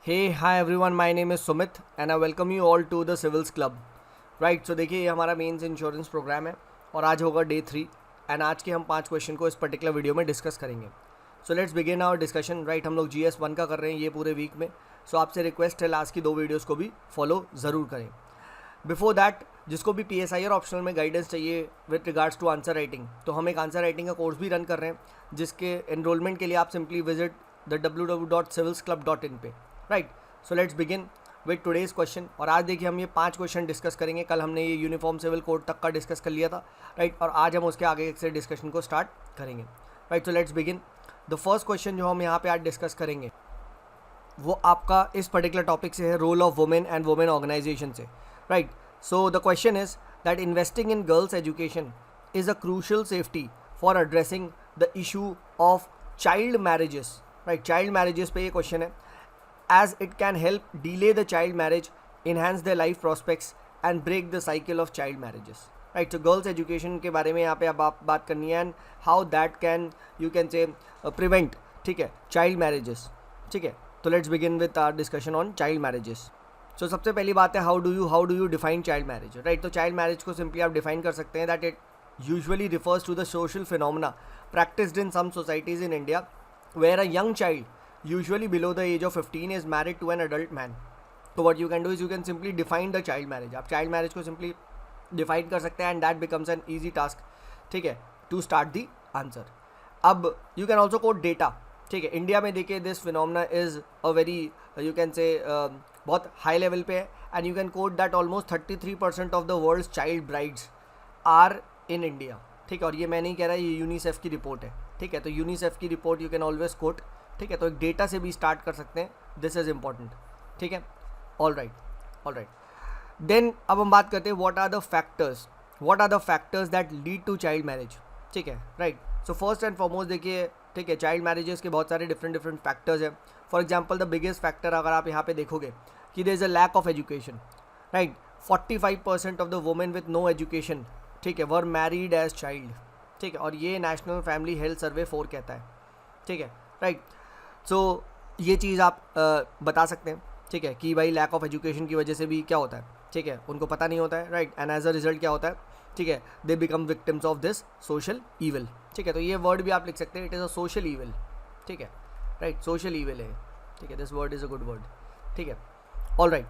Hey, hi everyone, my name is Sumit and I welcome you all to the Civils Club. Right so देखिए ये हमारा mains insurance programme है और आज होगा डे 3 एंड आज के हम 5 क्वेश्चन को इस पर्टिकुलर वीडियो में डिस्कस करेंगे. So let's begin our discussion. Right हम लोग GS1 का कर रहे हैं ये पूरे वीक में. सो आपसे रिक्वेस्ट है लास्ट की 2 वीडियोज़ को भी फॉलो ज़रूर करें. बिफोर दैट जिसको भी PSI और ऑप्शनल में गाइडेंस चाहिए with regards to answer writing, तो हम एक आंसर राइटिंग का कोर्स भी रन कर रहे हैं जिसके एनरोलमेंट के लिए आप सिंपली विजिट द www.civilsclub.in पे. Right so let's begin with today's question. और आज देखिए हम ये 5 क्वेश्चन डिस्कस करेंगे. कल हमने ये यूनिफॉर्म सिविल कोड तक का डिस्कस कर लिया था. राइट और आज हम उसके आगे से डिस्कशन को स्टार्ट करेंगे. Right so let's begin. The first question जो हम यहाँ पे आज डिस्कस करेंगे वो आपका इस पर्टिकुलर टॉपिक से है, role of women and women organisation से. Right so the question is that investing in girls education is a crucial safety for addressing the issue of child marriages. Right child marriages पे ये question है. as it can help delay the child marriage, enhance their life prospects and break the cycle of child marriages. Right, so girls education के बारे में यहाँ पे अब आप बात करनी है and how that can you can say prevent, ठीक है, child marriages. ठीक है, तो let's begin with our discussion on child marriages. So सबसे पहली बात है how do you define child marriage. Right, तो child marriage को simply आप define कर सकते हैं that it usually refers to the social phenomena practiced in some societies in India where a young child usually below the age of 15 is married to an adult man. So what you can do is you can simply define the child marriage. आप child marriage को simply define कर सकते हैं and that becomes an easy task, ठीक है, to start the answer. अब you can also quote data. ठीक है, इंडिया में देखिए this phenomena is a very you can say बहुत high level पे है and you can quote that almost 33% of the world's child brides are in India. ठीक है, और ये मैं नहीं कह रहा, ये यूनिसेफ की रिपोर्ट है. ठीक है, तो यूनिसेफ की report you can always quote. ठीक है, तो एक डेटा से भी स्टार्ट कर सकते हैं. This is important. ठीक है, ऑल राइट. देन अब हम बात करते हैं what are the factors that lead to child marriage. ठीक है, right. So first and foremost देखिए, ठीक है, चाइल्ड मैरिजेस के बहुत सारे डिफरेंट फैक्टर्स हैं. For example the biggest factor अगर आप यहाँ पे देखोगे कि there is a lack of education. Right 45% of the women with no education, ठीक है, वर मैरिड एज चाइल्ड. ठीक है, और ये नेशनल फैमिली हेल्थ सर्वे 4 कहता है. ठीक है, राइट. सो ये चीज़ आप बता सकते हैं. ठीक है, कि भाई लैक ऑफ एजुकेशन की वजह से भी क्या होता है. ठीक है, उनको पता नहीं होता है. Right and as a result क्या होता है. ठीक है, they become victims of this social evil. ठीक है, तो ये वर्ड भी आप लिख सकते हैं, it is a social evil. ठीक है, राइट, सोशल ईविल है. ठीक है, this word is a good word. ठीक है, ऑल राइट.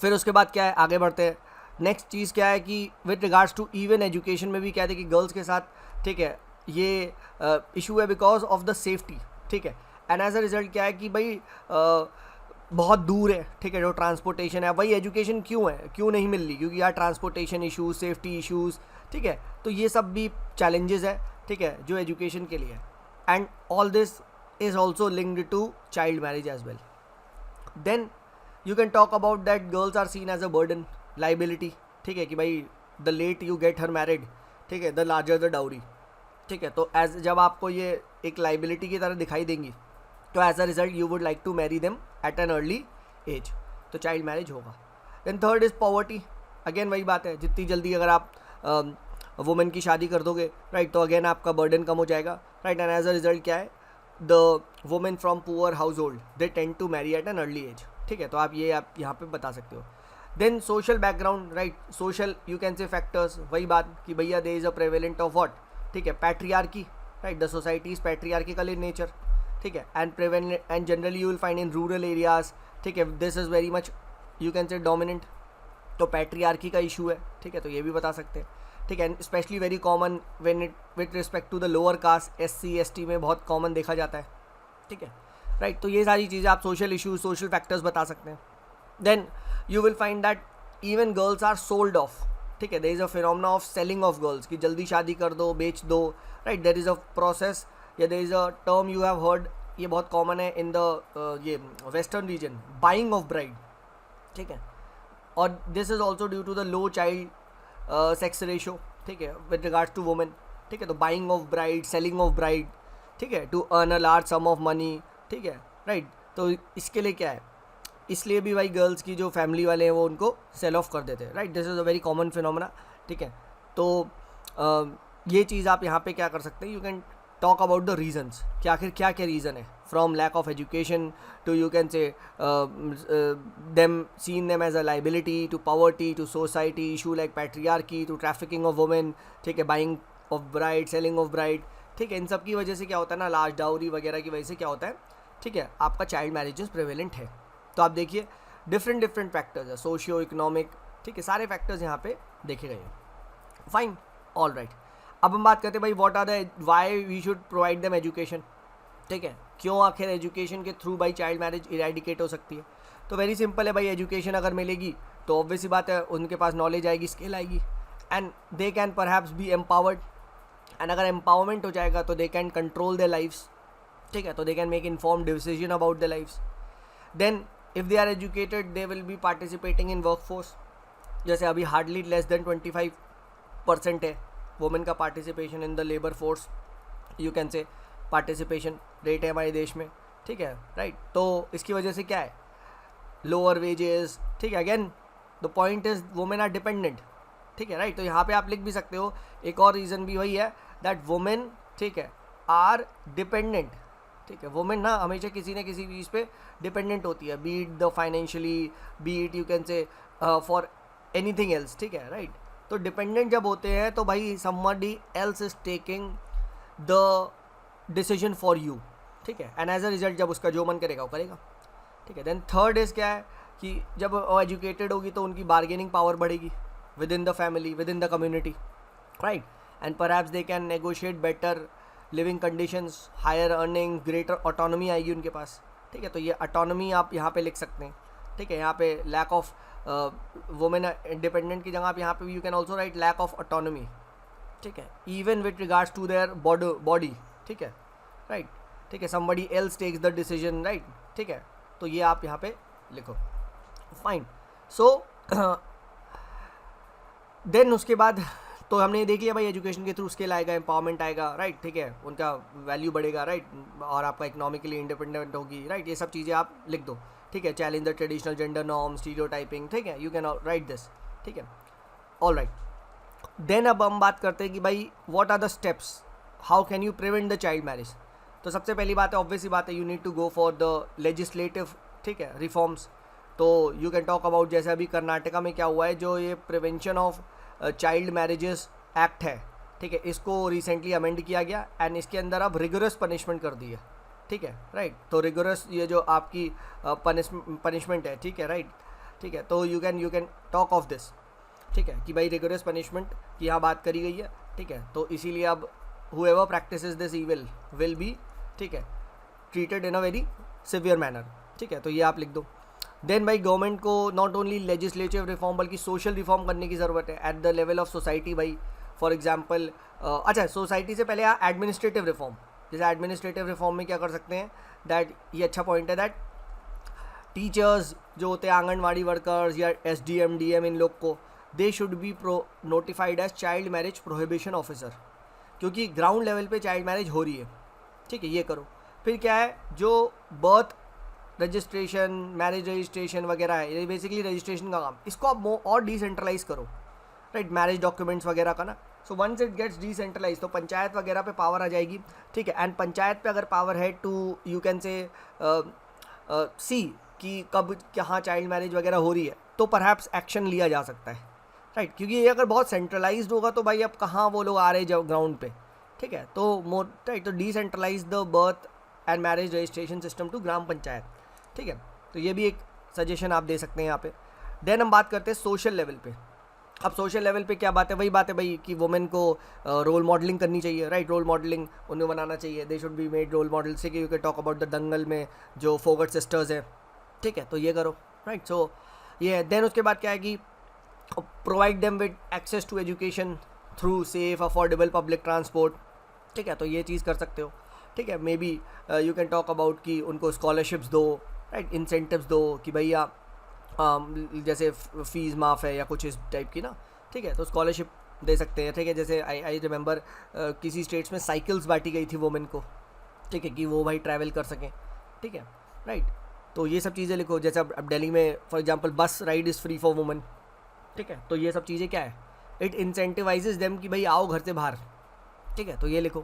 फिर उसके बाद क्या है, आगे बढ़ते हैं. नेक्स्ट चीज़ क्या है कि with regards to even education में भी कहते हैं कि गर्ल्स के साथ, ठीक है, ये इशू है बिकॉज ऑफ द सेफ्टी. ठीक है, एंड एज अ रिजल्ट क्या है कि भाई बहुत दूर है. ठीक है, जो ट्रांसपोर्टेशन है, वही एजुकेशन क्यों नहीं मिल रही, क्योंकि यार ट्रांसपोर्टेशन इशूज़, सेफ्टी इशूज़. ठीक है, तो ये सब भी चैलेंजेस है. ठीक है, जो एजुकेशन के लिए है. And all this is also linked to child marriage as well. Then you can talk about that girls are seen as a burden, liability. ठीक है, कि भाई the let you get her married, ठीक है, the larger the dowry. ठीक है, तो as जब आपको ये एक लाइबिलिटी की तरह दिखाई देंगी तो as a result you would like to marry them at an early age, तो चाइल्ड मैरिज होगा. Then third is poverty. Again वही बात है, जितनी जल्दी अगर आप वुमेन की शादी कर दोगे, राइट, तो अगेन आपका बर्डन कम हो जाएगा. Right and as a result क्या है, the women from poor household they tend to marry at an early age. ठीक है, तो आप यहाँ पे बता सकते हो. Then social background. Right, social you can say factors. वही बात कि भैया there is a prevalent of what. ठीक है, patriarchy. Right, the society is patriarchical in nature. ठीक है, and generally you will find in rural areas. ठीक है, this is very much you can से डोमिनेंट, तो पैट्रियार्की का इशू है. ठीक है, तो ये भी बता सकते हैं. ठीक है, specially very common when it with respect to the lower caste, SC ST में बहुत कॉमन देखा जाता है. ठीक है, राइट, तो ये सारी चीज़ें आप सोशल इशूज, सोशल फैक्टर्स बता सकते हैं. Then you will find that even girls are sold off. ठीक है, there is a phenomena of selling of girls, कि जल्दी शादी कर दो, बेच दो. Right, there is a process या there is a term you have heard, ये बहुत कॉमन है इन द ये western region, buying of bride. ठीक है, और this is also due to the low child sex ratio. ठीक है, विद रिगार्ड्स टू वुमेन. ठीक है, तो buying of bride, selling of bride. ठीक है, to earn a large sum of money. ठीक है, राइट, तो इसके लिए क्या है, इसलिए भी भाई गर्ल्स की जो फैमिली वाले हैं वो उनको सेल ऑफ कर देते हैं. Right, this is a very common phenomena. ठीक है, तो ये चीज़ आप यहाँ पे क्या कर सकते हैं, you can talk about the reasons कि आखिर क्या क्या रीज़न है, from lack of education to you can say them seen them as a liability to poverty to society, issue like patriarchy to trafficking of women, ठीक है, buying of bride, selling of bride, ठीक है। इन सब की वजह से क्या होता है ना, लार्ज डाउरी वगैरह की वजह से क्या होता है, ठीक है, आपका चाइल्ड मैरिजेस प्रेवेलेंट है। तो आप देखिए डिफरेंट फैक्टर्स है, सोशियो इकोनॉमिक, ठीक है, सारे फैक्टर्स यहाँ पे देखे गए हैं। Fine, all right. अब हम बात करते हैं भाई what are the why we should provide them education, ठीक है, क्यों आखिर एजुकेशन के थ्रू भाई चाइल्ड मैरिज इरेडिकेट हो सकती है। तो वेरी सिंपल है भाई, एजुकेशन अगर मिलेगी तो ऑब्वियस सी बात है उनके पास नॉलेज आएगी, स्किल आएगी, and they can perhaps be empowered, and अगर एम्पावरमेंट हो जाएगा तो they can control their lives, ठीक है, तो they can make inform decision about their lives. Then if they are educated they will be participating in work force, जैसे अभी hardly less than 25% है वुमेन का participation in the labour force, you can say participation rate है हमारे देश में, ठीक है, राइट। तो इसकी वजह से क्या है, लोअर वेजेस, ठीक है, again the point is women are dependent, ठीक है, राइट। तो यहाँ पे आप लिख भी सकते हो एक और रीज़न भी वही है दैट वुमेन, ठीक है, आर डिपेंडेंट, ठीक है, वुमेन ना हमेशा किसी न किसी चीज़ पे डिपेंडेंट होती है, B it the financially, B it you can से फॉर एनीथिंग एल्स, ठीक है, राइट। तो डिपेंडेंट जब होते हैं तो भाई somebody else is taking the decision for you, ठीक है, एंड एज अ रिजल्ट जब उसका जो मन करेगा वो करेगा, ठीक है। देन थर्ड इज़ क्या है कि जब वो एजुकेटेड होगी तो उनकी बार्गेनिंग पावर बढ़ेगी within the family, within the community, right, and perhaps they can negotiate better living conditions, higher earning, greater autonomy आएगी उनके पास, ठीक है। तो ये ऑटोनॉमी आप यहाँ पे लिख सकते हैं, ठीक है। यहाँ पे लैक ऑफ वुमेन इंडिपेंडेंट की जगह आप यहाँ पे you can also write lack of autonomy, ठीक है, even with regards to their body, ठीक है, राइट, ठीक है, somebody else takes the decision, right, ठीक है। तो ये आप यहाँ पे लिखो, फाइन। सो देन उसके बाद तो हमने ये देख लिया भाई एजुकेशन के थ्रू स्किल आएगा, एम्पावरमेंट आएगा, राइट, ठीक है, उनका वैल्यू बढ़ेगा, राइट, और आपका इकोनॉमिकली इंडिपेंडेंट होगी, राइट, ये सब चीज़ें आप लिख दो, ठीक है। Challenge the traditional gender norm, stereotyping, ठीक है, यू कैन राइट दिस, ठीक है, ऑल राइट। देन अब हम बात करते हैं कि भाई what are the steps, how can you prevent the child marriage. तो सबसे पहली बात है, ऑब्वियस सी बात है, you need to go for the legislative, ठीक है, रिफॉर्म्स। तो यू कैन टॉक अबाउट जैसे अभी कर्नाटका में क्या हुआ है, जो ये prevention of child marriages act है, ठीक है, इसको रिसेंटली अमेंड किया गया एंड इसके अंदर अब रिगोरस पनिशमेंट कर दी है, ठीक है, राइट। तो रिगोरस ये जो आपकी पनिशमेंट है, ठीक है, राइट, ठीक है, तो you can talk of this, ठीक है, कि भाई रिगोरस पनिशमेंट की यहाँ बात करी गई है, ठीक है। तो इसीलिए अब whoever practices this evil will be, ठीक है, treated in a very severe manner, ठीक है। तो ये आप लिख दो। देन भाई गवर्नमेंट को नॉट ओनली लेजिस्लेटिव रिफॉर्म बल्कि सोशल रिफॉर्म करने की ज़रूरत है at the level of society भाई। फॉर एग्जांपल अच्छा, सोसाइटी से पहले एडमिनिस्ट्रेटिव रिफॉर्म, जैसे एडमिनिस्ट्रेटिव रिफॉर्म में क्या कर सकते हैं, दैट ये अच्छा पॉइंट है, दैट टीचर्स जो होते हैं, आंगनवाड़ी वर्कर्स या SDM DM, इन लोग को they should be notified as child marriage prohibition officer, क्योंकि ग्राउंड लेवल पे चाइल्ड मैरिज हो रही है, ठीक है, ये करो। फिर क्या है, जो बर्थ रजिस्ट्रेशन, मैरिज रजिस्ट्रेशन वगैरह है, ये बेसिकली रजिस्ट्रेशन का काम, इसको आप और डिसेंट्रलाइज करो, राइट, मैरिज डॉक्यूमेंट्स वगैरह का ना। So once it gets decentralize तो पंचायत वगैरह पे पावर आ जाएगी, ठीक है, एंड पंचायत पे अगर पावर है टू यू कैन से सी कि कब कहाँ चाइल्ड मैरिज वगैरह हो रही है, तो परहैप्स एक्शन लिया जा सकता है, राइट, क्योंकि ये अगर बहुत सेंट्रलाइज्ड होगा तो भाई अब कहाँ वो लोग आ रहे हैं ग्राउंड पे, ठीक है। तो मोर राइट, तो decentralise the birth and marriage registration system to gram panchayat, ठीक है। तो ये भी एक सजेशन आप दे सकते हैं यहाँ पे। देन हम बात करते हैं सोशल लेवल पे। अब सोशल लेवल पे क्या बात है, वही बात है भाई कि वुमेन को रोल मॉडलिंग करनी चाहिए, राइट, रोल मॉडलिंग उन्हें बनाना चाहिए, they should be made role model से कि you can talk about the Dangal में जो फोगट सिस्टर्स है, ठीक है, तो ये करो, राइट। सो ये देन उसके बाद क्या है कि provide them with access to education through safe affordable public transport, ठीक है, तो ये चीज़ कर सकते हो, ठीक है। May be you can talk about कि उनको स्कॉलरशिप्स दो, राइट, इंसेंटिव्स दो कि भैया जैसे फ़ीस माफ़ है या कुछ इस टाइप की ना, ठीक है, तो स्कॉलरशिप दे सकते हैं, ठीक है। जैसे आई रिमेंबर किसी स्टेट्स में साइकिल्स बांटी गई थी वुमेन को, ठीक है, कि वो भाई ट्रैवल कर सकें, ठीक है, राइट। तो ये सब चीज़ें लिखो। जैसे अब दिल्ली में फॉर एग्जांपल बस ride is free for women, ठीक है, तो ये सब चीज़ें क्या है, इट इंसेंटिवाइजेज देम कि भाई आओ घर से बाहर, ठीक है, तो ये लिखो।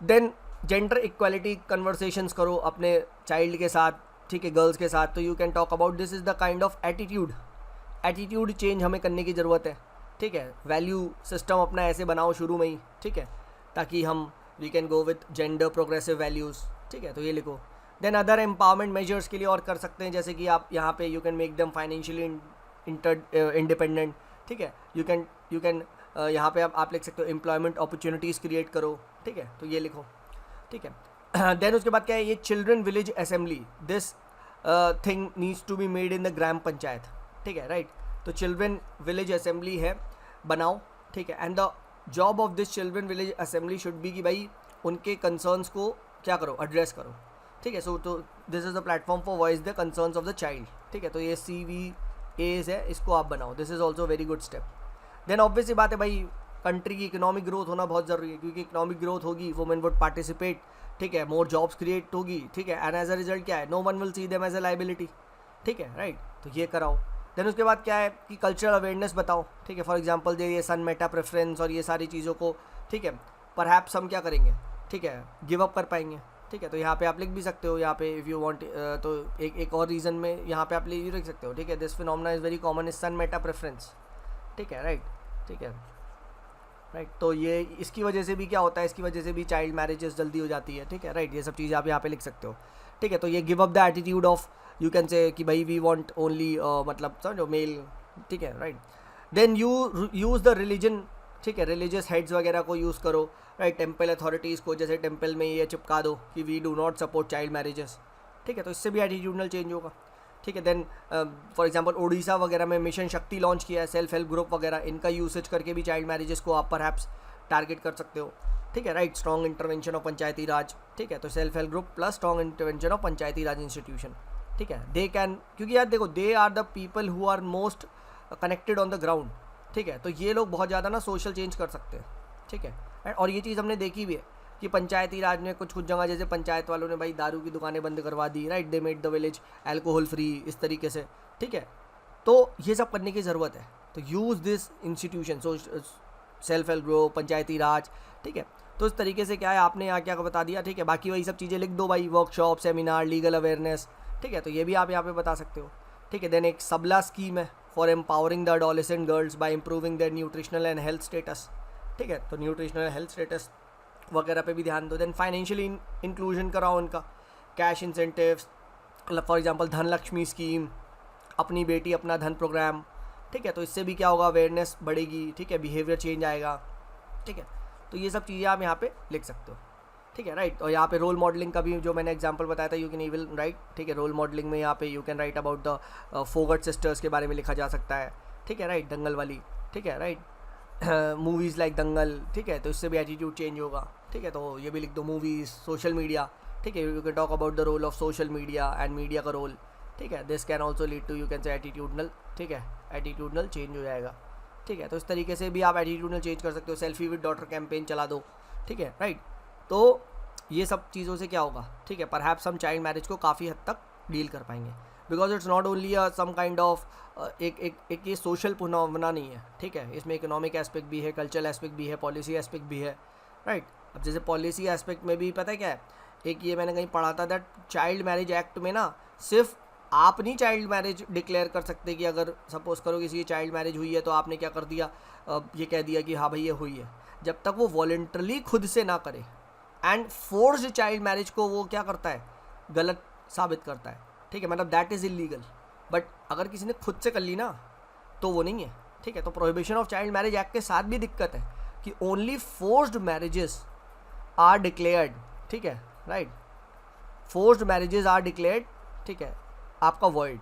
देन जेंडर इक्वालिटी कन्वर्सेशंस करो अपने चाइल्ड के साथ, ठीक है, गर्ल्स के साथ, तो you can talk about this is the kind of attitude change हमें करने की ज़रूरत है, ठीक है। वैल्यू सिस्टम अपना ऐसे बनाओ शुरू में ही, ठीक है, ताकि हम we can go with gender progressive values, ठीक है, तो ये लिखो। देन अदर एम्पावरमेंट मेजर्स के लिए और कर सकते हैं, जैसे कि आप यहाँ पे you can make them financially independent, ठीक है, यू कैन यहाँ पे आप लिख सकते हो एम्प्लॉयमेंट अपॉर्चुनिटीज़ क्रिएट करो, ठीक है, तो ये लिखो, ठीक है। देन उसके बाद क्या है, ये children village assembly, this thing needs to be made in the gram panchayat, ठीक है, राइट। तो चिल्ड्रन विलेज असेंबली है, बनाओ, ठीक है, and the job of this children village assembly should be कि भाई उनके कंसर्न्स को क्या करो, एड्रेस करो, ठीक है। सो तो this is the platform for voice the concerns of the child, ठीक है, तो ये CVAs है, इसको आप बनाओ, this is also very good step. Then obviously बात है भाई, कंट्री की इकोनॉमिक ग्रोथ होना बहुत ज़रूरी है, क्योंकि इकोनॉमिक ग्रोथ होगी, वुमेन वुड पार्टिसिपेट, ठीक है, मोर जॉब्स क्रिएट होगी, ठीक है, एंड एज अ रिजल्ट क्या है, no one will see them as a liability, ठीक है, राइट, तो ये कराओ। देन उसके बाद क्या है कि कल्चरल अवेयरनेस बताओ, ठीक है, फॉर एग्जांपल जो ये सन मेटा प्रेफरेंस और ये सारी चीज़ों को, ठीक है, परहैप्स हम क्या करेंगे, ठीक है, गिव अप कर पाएंगे, ठीक है, तो यहाँ पे आप लिख भी सकते हो, यहाँ पे इफ़ यू वांट, तो एक और रीज़न में यहाँ पे आप लिख सकते हो, ठीक है, this phenomena is very common is son meta preference, ठीक है, राइट, ठीक है, राइट, तो ये इसकी वजह से भी क्या होता है, इसकी वजह से भी चाइल्ड मैरिजेस जल्दी हो जाती है, ठीक है, राइट, ये सब चीज़ें आप यहाँ पे लिख सकते हो, ठीक है। तो ये give up the attitude of, you can से कि भाई वी वांट ओनली मतलब समझो मेल, ठीक है, right. Then you use the religion, ठीक है, रिलीजियस हेड्स वगैरह को यूज़ करो, राइट, टेम्पल अथॉरिटीज़ को, जैसे टेम्पल में ये चिपका दो कि we do not support child marriages, ठीक है, तो इससे भी एटीट्यूडनल चेंज होगा, ठीक है। देन फॉर एग्जांपल उड़ीसा वगैरह में मिशन शक्ति लॉन्च किया है, सेल्फ हेल्प ग्रुप वगैरह, इनका यूसेज करके भी चाइल्ड मैरिजेस को आप परहैप्स टारगेट कर सकते हो, ठीक है, right. Strong intervention of panchayati राज, ठीक है, तो self help group plus strong intervention of panchayati raj institution, ठीक है, दे कैन, क्योंकि यार देखो they are the people who are most connected on the ground, ठीक है, तो ये लोग बहुत ज़्यादा ना सोशल चेंज कर सकते हैं, ठीक है, और ये चीज़ हमने देखी भी है कि पंचायती राज में कुछ जगह जैसे पंचायत वालों ने भाई दारू की दुकानें बंद करवा दी, right, they made the village alcohol free, इस तरीके से, ठीक है, तो ये सब करने की ज़रूरत है। तो use this institution, so self help group, Panchayati राज, ठीक है, तो इस तरीके से क्या है, आपने यहाँ क्या बता दिया, ठीक है, बाकी वही सब चीज़ें लिख दो भाई, वर्कशॉप, सेमिनार, लीगल अवेयरनेस, ठीक है, तो ये भी आप यहाँ पे बता सकते हो, ठीक है। देन एक सबला स्कीम है for empowering the adolescent girls bye improving there nutritional and health status, ठीक है, तो न्यूट्रिशनल हेल्थ स्टेटस वगैरह पे भी ध्यान दो। देन फाइनेंशियली इंक्लूजन कराओ उनका, कैश इंसेंटिव्स, फॉर एग्जांपल धन लक्ष्मी स्कीम, अपनी बेटी अपना धन प्रोग्राम, ठीक है, तो इससे भी क्या होगा, अवेयरनेस बढ़ेगी, ठीक है, बिहेवियर चेंज आएगा, ठीक है, तो ये सब चीज़ें आप यहाँ पे लिख सकते हो, ठीक है, राइट। और यहाँ पे रोल मॉडलिंग का भी जो मैंने एग्जांपल बताया था, यू कैन इवन राइट, ठीक है, रोल मॉडलिंग में यहाँ पे you can right about the Phogat sisters के बारे में लिखा जा सकता है, ठीक है, राइट, दंगल वाली, ठीक है, राइट, मूवीज़ लाइक दंगल, ठीक है, तो इससे भी एटीट्यूड चेंज होगा, ठीक है, तो ये भी लिख दो, मूवीज़, सोशल मीडिया, ठीक है, you can talk about the role of social media and media का रोल, ठीक है, this can also lead to you can say attitudinal, ठीक है, एटीट्यूडनल चेंज हो जाएगा, ठीक है, तो इस तरीके से भी आप एटीट्यूडनल चेंज कर सकते हो। सेल्फी विद डॉटर कैंपेन चला दो, ठीक है, राइट, तो ये सब चीज़ों से क्या होगा, ठीक है, परहैप्स हम चाइल्ड मैरिज को काफ़ी हद तक डील कर पाएंगे, because it's not only some kind of एक ये सोशल फिनोमेना नहीं है, ठीक है, इसमें इकोनॉमिक एस्पेक्ट भी है, कल्चरल एस्पेक्ट भी है, पॉलिसी एस्पेक्ट भी है, राइट। अब जैसे पॉलिसी एस्पेक्ट में भी पता है क्या है, एक ये मैंने कहीं पढ़ा था दैट चाइल्ड मैरिज एक्ट में ना सिर्फ आप नहीं चाइल्ड मैरिज डिक्लेयर कर सकते कि अगर सपोज करो किसी की चाइल्ड मैरिज हुई है तो आपने क्या कर दिया, ये कह दिया कि हाँ भाई ये हुई है, जब तक वो वॉलंटरली खुद से ना करे, एंड फोर्स्ड चाइल्ड मैरिज को वो क्या करता है, गलत साबित करता है, ठीक है, मतलब दैट इज़ इलीगल। बट अगर किसी ने खुद से कर ली ना तो वो नहीं है, ठीक है, तो prohibition of child marriage act के साथ भी दिक्कत है कि only forced marriages are declared, ठीक है, right, forced marriages are declared, ठीक है, आपका वर्ड,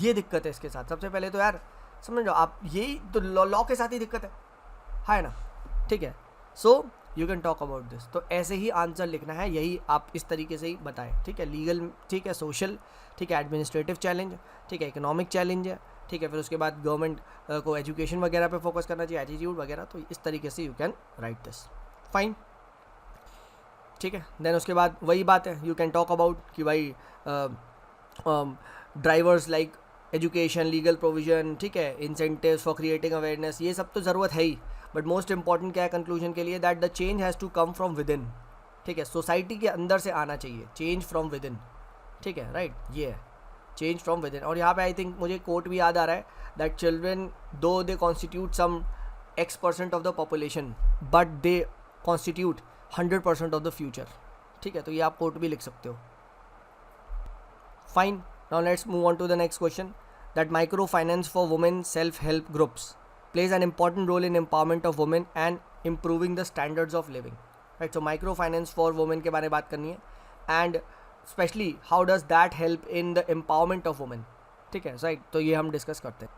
ये दिक्कत है इसके साथ। सबसे पहले तो यार समझ लो आप, यही तो लॉ के साथ ही दिक्कत है ना, ठीक है, so you can talk about this. तो ऐसे ही आंसर लिखना है, यही आप इस तरीके से ही बताएं, ठीक है, लीगल, ठीक है, सोशल, ठीक है, एडमिनिस्ट्रेटिव चैलेंज, ठीक है, इकोनॉमिक चैलेंज है, ठीक है, फिर उसके बाद गवर्नमेंट को एजुकेशन वगैरह पे फोकस करना चाहिए, एटीट्यूड वगैरह, तो इस तरीके से you can right this, fine, ठीक है। देन उसके बाद वही बात है, यू कैन टॉक अबाउट कि भाई drivers like education, legal provision, ठीक है, इंसेंटिव्स फॉर क्रिएटिंग अवेयरनेस, ये सब तो ज़रूरत है ही, बट मोस्ट इंपॉर्टेंट क्या है कंक्लूजन के लिए, that the change has to come from within, ठीक है, सोसाइटी के अंदर से आना चाहिए, चेंज फ्रॉम विद इन, ठीक है, राइट, ये है चेंज फ्रॉम विद इन। और यहाँ पे आई थिंक मुझे कोट भी याद आ रहा है, that children though they constitute some X% of the population but they constitute 100% of the future, ठीक है, तो ये आप कोट भी लिख सकते हो। Fine, now let's move on to the next question, that micro finance for women self help groups plays an important role in empowerment of women and improving the standards of living, right? So micro finance for women के बारे में बात करनी है, and especially how does that help in the empowerment of women, ठीक है, right, तो ये हम डिस्कस करते हैं।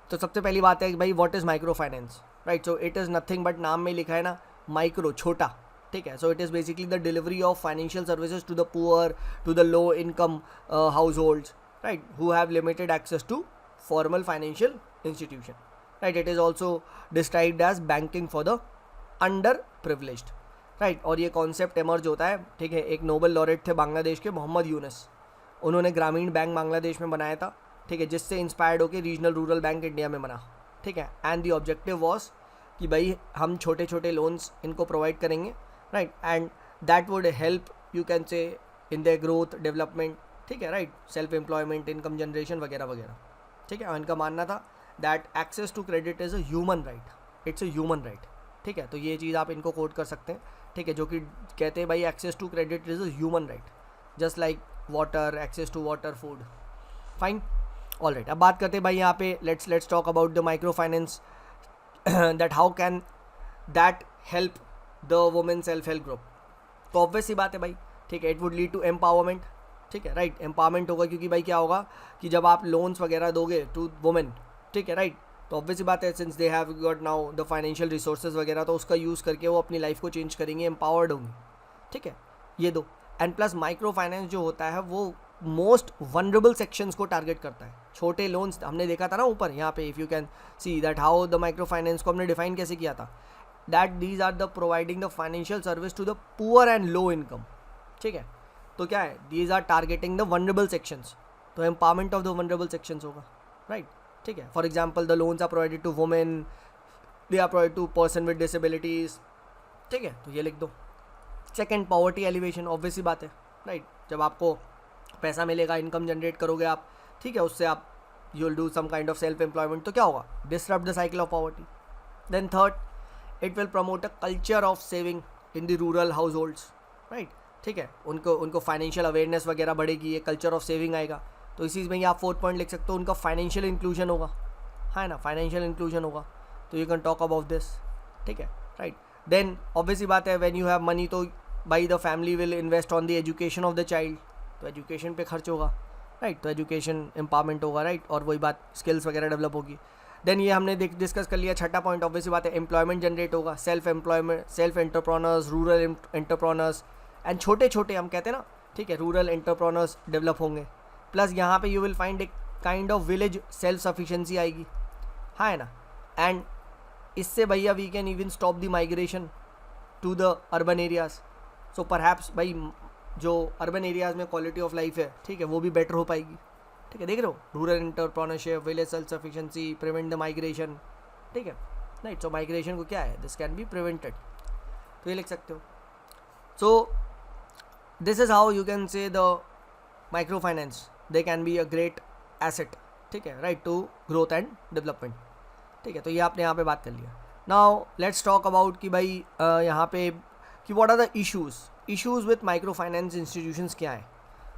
तो सबसे पहली बात है कि भाई what is micro finance, right, so it is nothing but नाम में लिखा है ना माइक्रो, छोटा, ठीक है, so it is basically the delivery of financial services to the poor, to the low income households, right, who have limited access to formal financial institution, right, it is also described as banking for the underprivileged, right, और ये concept emerge होता है, ठीक है, एक Nobel laureate थे बांग्लादेश के मोहम्मद यूनुस, उन्होंने ग्रामीण बैंक बांग्लादेश में बनाया था, ठीक है, जिससे इंस्पायर्ड होकर रीजनल रूरल बैंक इंडिया में बना, ठीक है, एंड द ऑब्जेक्टिव वॉज कि भाई हम छोटे छोटे लोन्स इनको प्रोवाइड करेंगे, right, and that would help you can say in the growth development, ठीक है, right, self employment, income generation वगैरह वगैरह, ठीक है, और इनका मानना था that access to credit is a human right, it's a human right, ठीक है, तो ये चीज़ आप इनको कोट कर सकते हैं, ठीक है, जो कि कहते हैं भाई access to credit is a human right, just like water, access to water, food, fine, all right. अब बात करते हैं भाई यहाँ पे let's talk about the micro finance, that how can that help the women self help group. तो obvious सी बात है भाई, ठीक है, it would lead to empowerment, ठीक है, राइट, एम्पावरमेंट होगा क्योंकि भाई क्या होगा कि जब आप लोन्स वगैरह दोगे टू वुमेन, ठीक है, राइट, तो ऑब्वियस सी बात है since they have got now the financial resources वगैरह, तो उसका यूज़ करके वो अपनी लाइफ को चेंज करेंगी, एम्पावर्ड होंगी, ठीक है, ये दो, एंड प्लस माइक्रो फाइनेंस जो होता है वो मोस्ट वनरेबल सेक्शंस को टारगेट करता है, छोटे लोन्स हमने देखा था ना ऊपर यहाँ पे, if you can see that how the micro finance को हमने डिफाइन कैसे किया था, that these are the providing the financial service to the poor and low income, ठीक है, तो क्या है, these are targeting the vulnerable sections, तो empowerment of the vulnerable sections होगा, राइट, ठीक है, for example the loans are provided to women, they are provide to person with disabilities, ठीक है, तो ये लिख दो। सेकेंड, पॉवर्टी एलिवेशन, ऑब्वियस ही बात है, राइट, जब आपको पैसा मिलेगा, इनकम जनरेट करोगे आप, ठीक है, उससे आप you will do some kind of self employment, तो क्या होगा, disrupt the cycle of poverty. Then third, it will promote a culture of saving in the rural households, right, ठीक है, उनको फाइनेंशियल अवेयरनेस वगैरह बढ़ेगी, ये कल्चर ऑफ सेविंग आएगा, तो इसी में ही आप 4th पॉइंट लिख सकते हो, उनका फाइनेंशियल इंक्लूजन होगा, है ना, फाइनेंशियल इंक्लूजन होगा, तो you can talk about this, ठीक है, राइट। देन ऑब्वियसली बात है व्हेन यू हैव मनी तो by the family will invest on the education of the child, तो एजुकेशन पे खर्च होगा, राइट, तो एजुकेशन एम्पावरमेंट होगा, राइट, और वही बात स्किल्स वगैरह डेवलप होगी। देन ये हमने डिस्कस कर लिया, छठा पॉइंट ऑब्वियसली बात है एम्प्लॉयमेंट जनरेट होगा, self employment, self entrepreneurs, rural entrepreneurs and छोटे छोटे हम कहते हैं ना, ठीक है, रूरल एंटरप्रेन्योर्स डेवलप होंगे, प्लस यहाँ पे यू विल फाइंड एक kind of village self sufficiency आएगी, हाँ है ना, एंड इससे भैया we can even stop the migration to the urban areas, so perhaps भाई जो अर्बन एरियाज़ में क्वालिटी ऑफ लाइफ है, ठीक है, वो भी बेटर हो पाएगी, ठीक है, देख रहे हो, rural entrepreneurship, village self sufficiency, prevent the migration, ठीक है, राइट, सो माइग्रेशन को क्या है, दिस कैन बी प्रिवेंटेड, तो ये लिख सकते हो। So this is how you can say the micro finance they can be a great asset, ठीक है, right, to growth and development, ठीक है, तो ये आपने यहाँ पे बात कर लिया। नाउ लेट्स टॉक अबाउट कि भाई यहाँ पे कि what are the issues with micro finance institutions क्या है,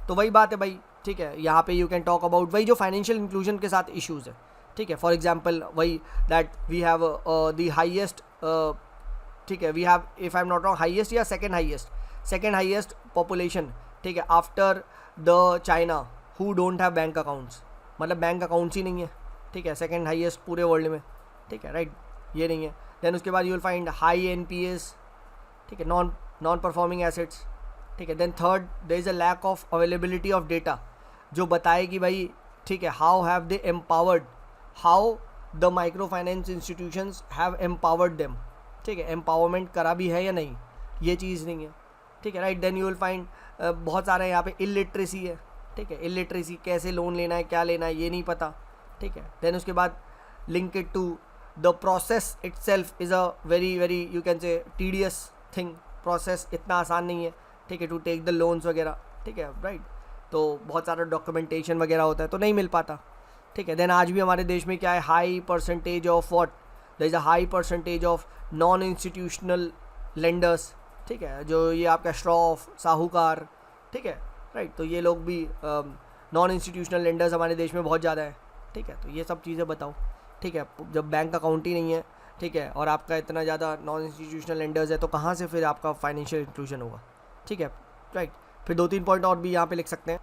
तो वही बात है भाई, ठीक है, यहाँ पे यू कैन टॉक अबाउट वही जो फाइनेंशियल इंक्लूजन के साथ इश्यूज़ है, ठीक है, फॉर एग्जांपल वही that we have the highest, ठीक है, we have if I am not wrong highest या सेकेंड हाईएस्ट पॉपुलेशन, ठीक है, after the China who don't have bank accounts, मतलब बैंक अकाउंट्स ही नहीं है, ठीक है, सेकेंड हाईएस्ट पूरे वर्ल्ड में, ठीक है, राइट, ये नहीं है। देन उसके बाद you will find high NPAs, ठीक है, नॉन परफॉर्मिंग एसेट्स, ठीक है। Then third, there is a lack of availability of data जो बताए कि भाई, ठीक है, how have they empowered, how the micro finance institutions have empowered them, ठीक है, एम्पावरमेंट करा भी है या नहीं, ये चीज़ नहीं है, ठीक है, right. Then you will find बहुत सारे यहाँ पे इलिटरेसी है, ठीक है, इलिटरेसी, कैसे लोन लेना है, क्या लेना है, ये नहीं पता, ठीक है। देन उसके बाद link it to the process itself is a very very you can say tedious thing, process इतना आसान नहीं है, ठीक है, टू टेक द लोन्स वगैरह, ठीक है, राइट। तो बहुत सारा डॉक्यूमेंटेशन वगैरह होता है तो नहीं मिल पाता, ठीक है। देन आज भी हमारे देश में क्या है, high percentage of what, there is a high percentage of non institutional lenders, ठीक है, जो ये आपका श्रॉफ, साहूकार, ठीक है, राइट। तो ये लोग भी नॉन इंस्टीट्यूशनल लेंडर्स हमारे देश में बहुत ज़्यादा है, ठीक है। तो ये सब चीज़ें बताओ, ठीक है। जब बैंक अकाउंट ही नहीं है, ठीक है, और आपका इतना ज़्यादा नॉन इंस्टीट्यूशनल लेंडर्स है तो कहाँ से फिर आपका फाइनेंशियल इंक्लूजन होगा, ठीक है, राइट। फिर 2-3 पॉइंट और भी यहाँ पे लिख सकते हैं।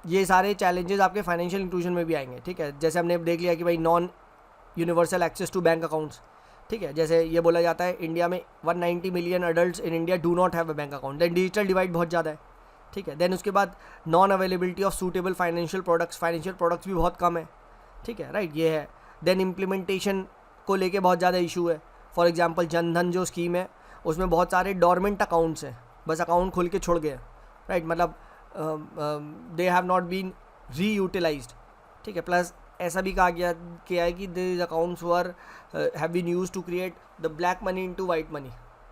ये सारे चैलेंजेस आपके फाइनेंशियल इंक्लूजन में भी आएंगे, ठीक है। जैसे हमने देख लिया कि भाई non universal access to bank accounts, ठीक है। जैसे ये बोला जाता है इंडिया में 190 million adults in India do not have a bank account. Then digital divide बहुत ज़्यादा है, ठीक है। देन उसके बाद non availability of suitable financial products भी बहुत कम है, ठीक है, राइट, ये है। देन इम्प्लीमेंटेशन को लेके बहुत ज़्यादा इशू है। फॉर एग्जांपल जनधन जो स्कीम है उसमें बहुत सारे डॉर्मेंट अकाउंट्स हैं, बस अकाउंट खुल के छोड़ गए, राइट, मतलब they have not been reutilised, ठीक है। प्लस ऐसा भी कहा गया है कि this accounts were have been used to create the black money into white money,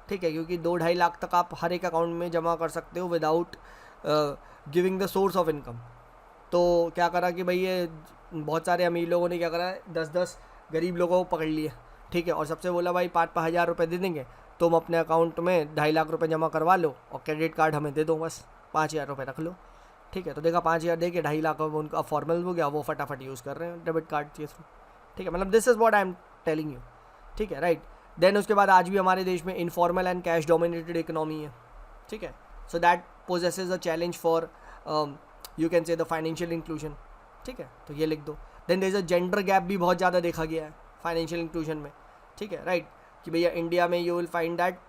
ठीक है, क्योंकि 2-2.5 लाख तक आप हर एक अकाउंट में जमा कर सकते हो without giving the source of income. तो क्या करा कि भाई ये बहुत सारे अमीर लोगों ने क्या करा है, 10-10 गरीब लोगों को पकड़ लिए, ठीक है, और सबसे बोला भाई 5-5 हज़ार रुपये दे देंगे, तुम अपने अकाउंट में 2.5 लाख रुपये जमा करवा लो और क्रेडिट कार्ड हमें दे दो, बस 5,000 रुपये रख लो, ठीक है। तो देखा 5,000 दे के 2.5 लाख उनका फॉर्मल हो गया, वो फटाफट यूज़ कर रहे हैं डेबिट कार्ड के थ्रू, ठीक है। मतलब this is what I am telling you, ठीक है, राइट। देन उसके बाद आज भी हमारे देश में informal and cash dominated economy है, ठीक है। So that possesses a challenge for you can say the financial inclusion, ठीक है, तो ये लिख दो। Then there is a gender gap भी बहुत ज़्यादा देखा गया है फाइनेंशियल इंक्लूजन में, ठीक है, राइट, कि भैया इंडिया में you will find that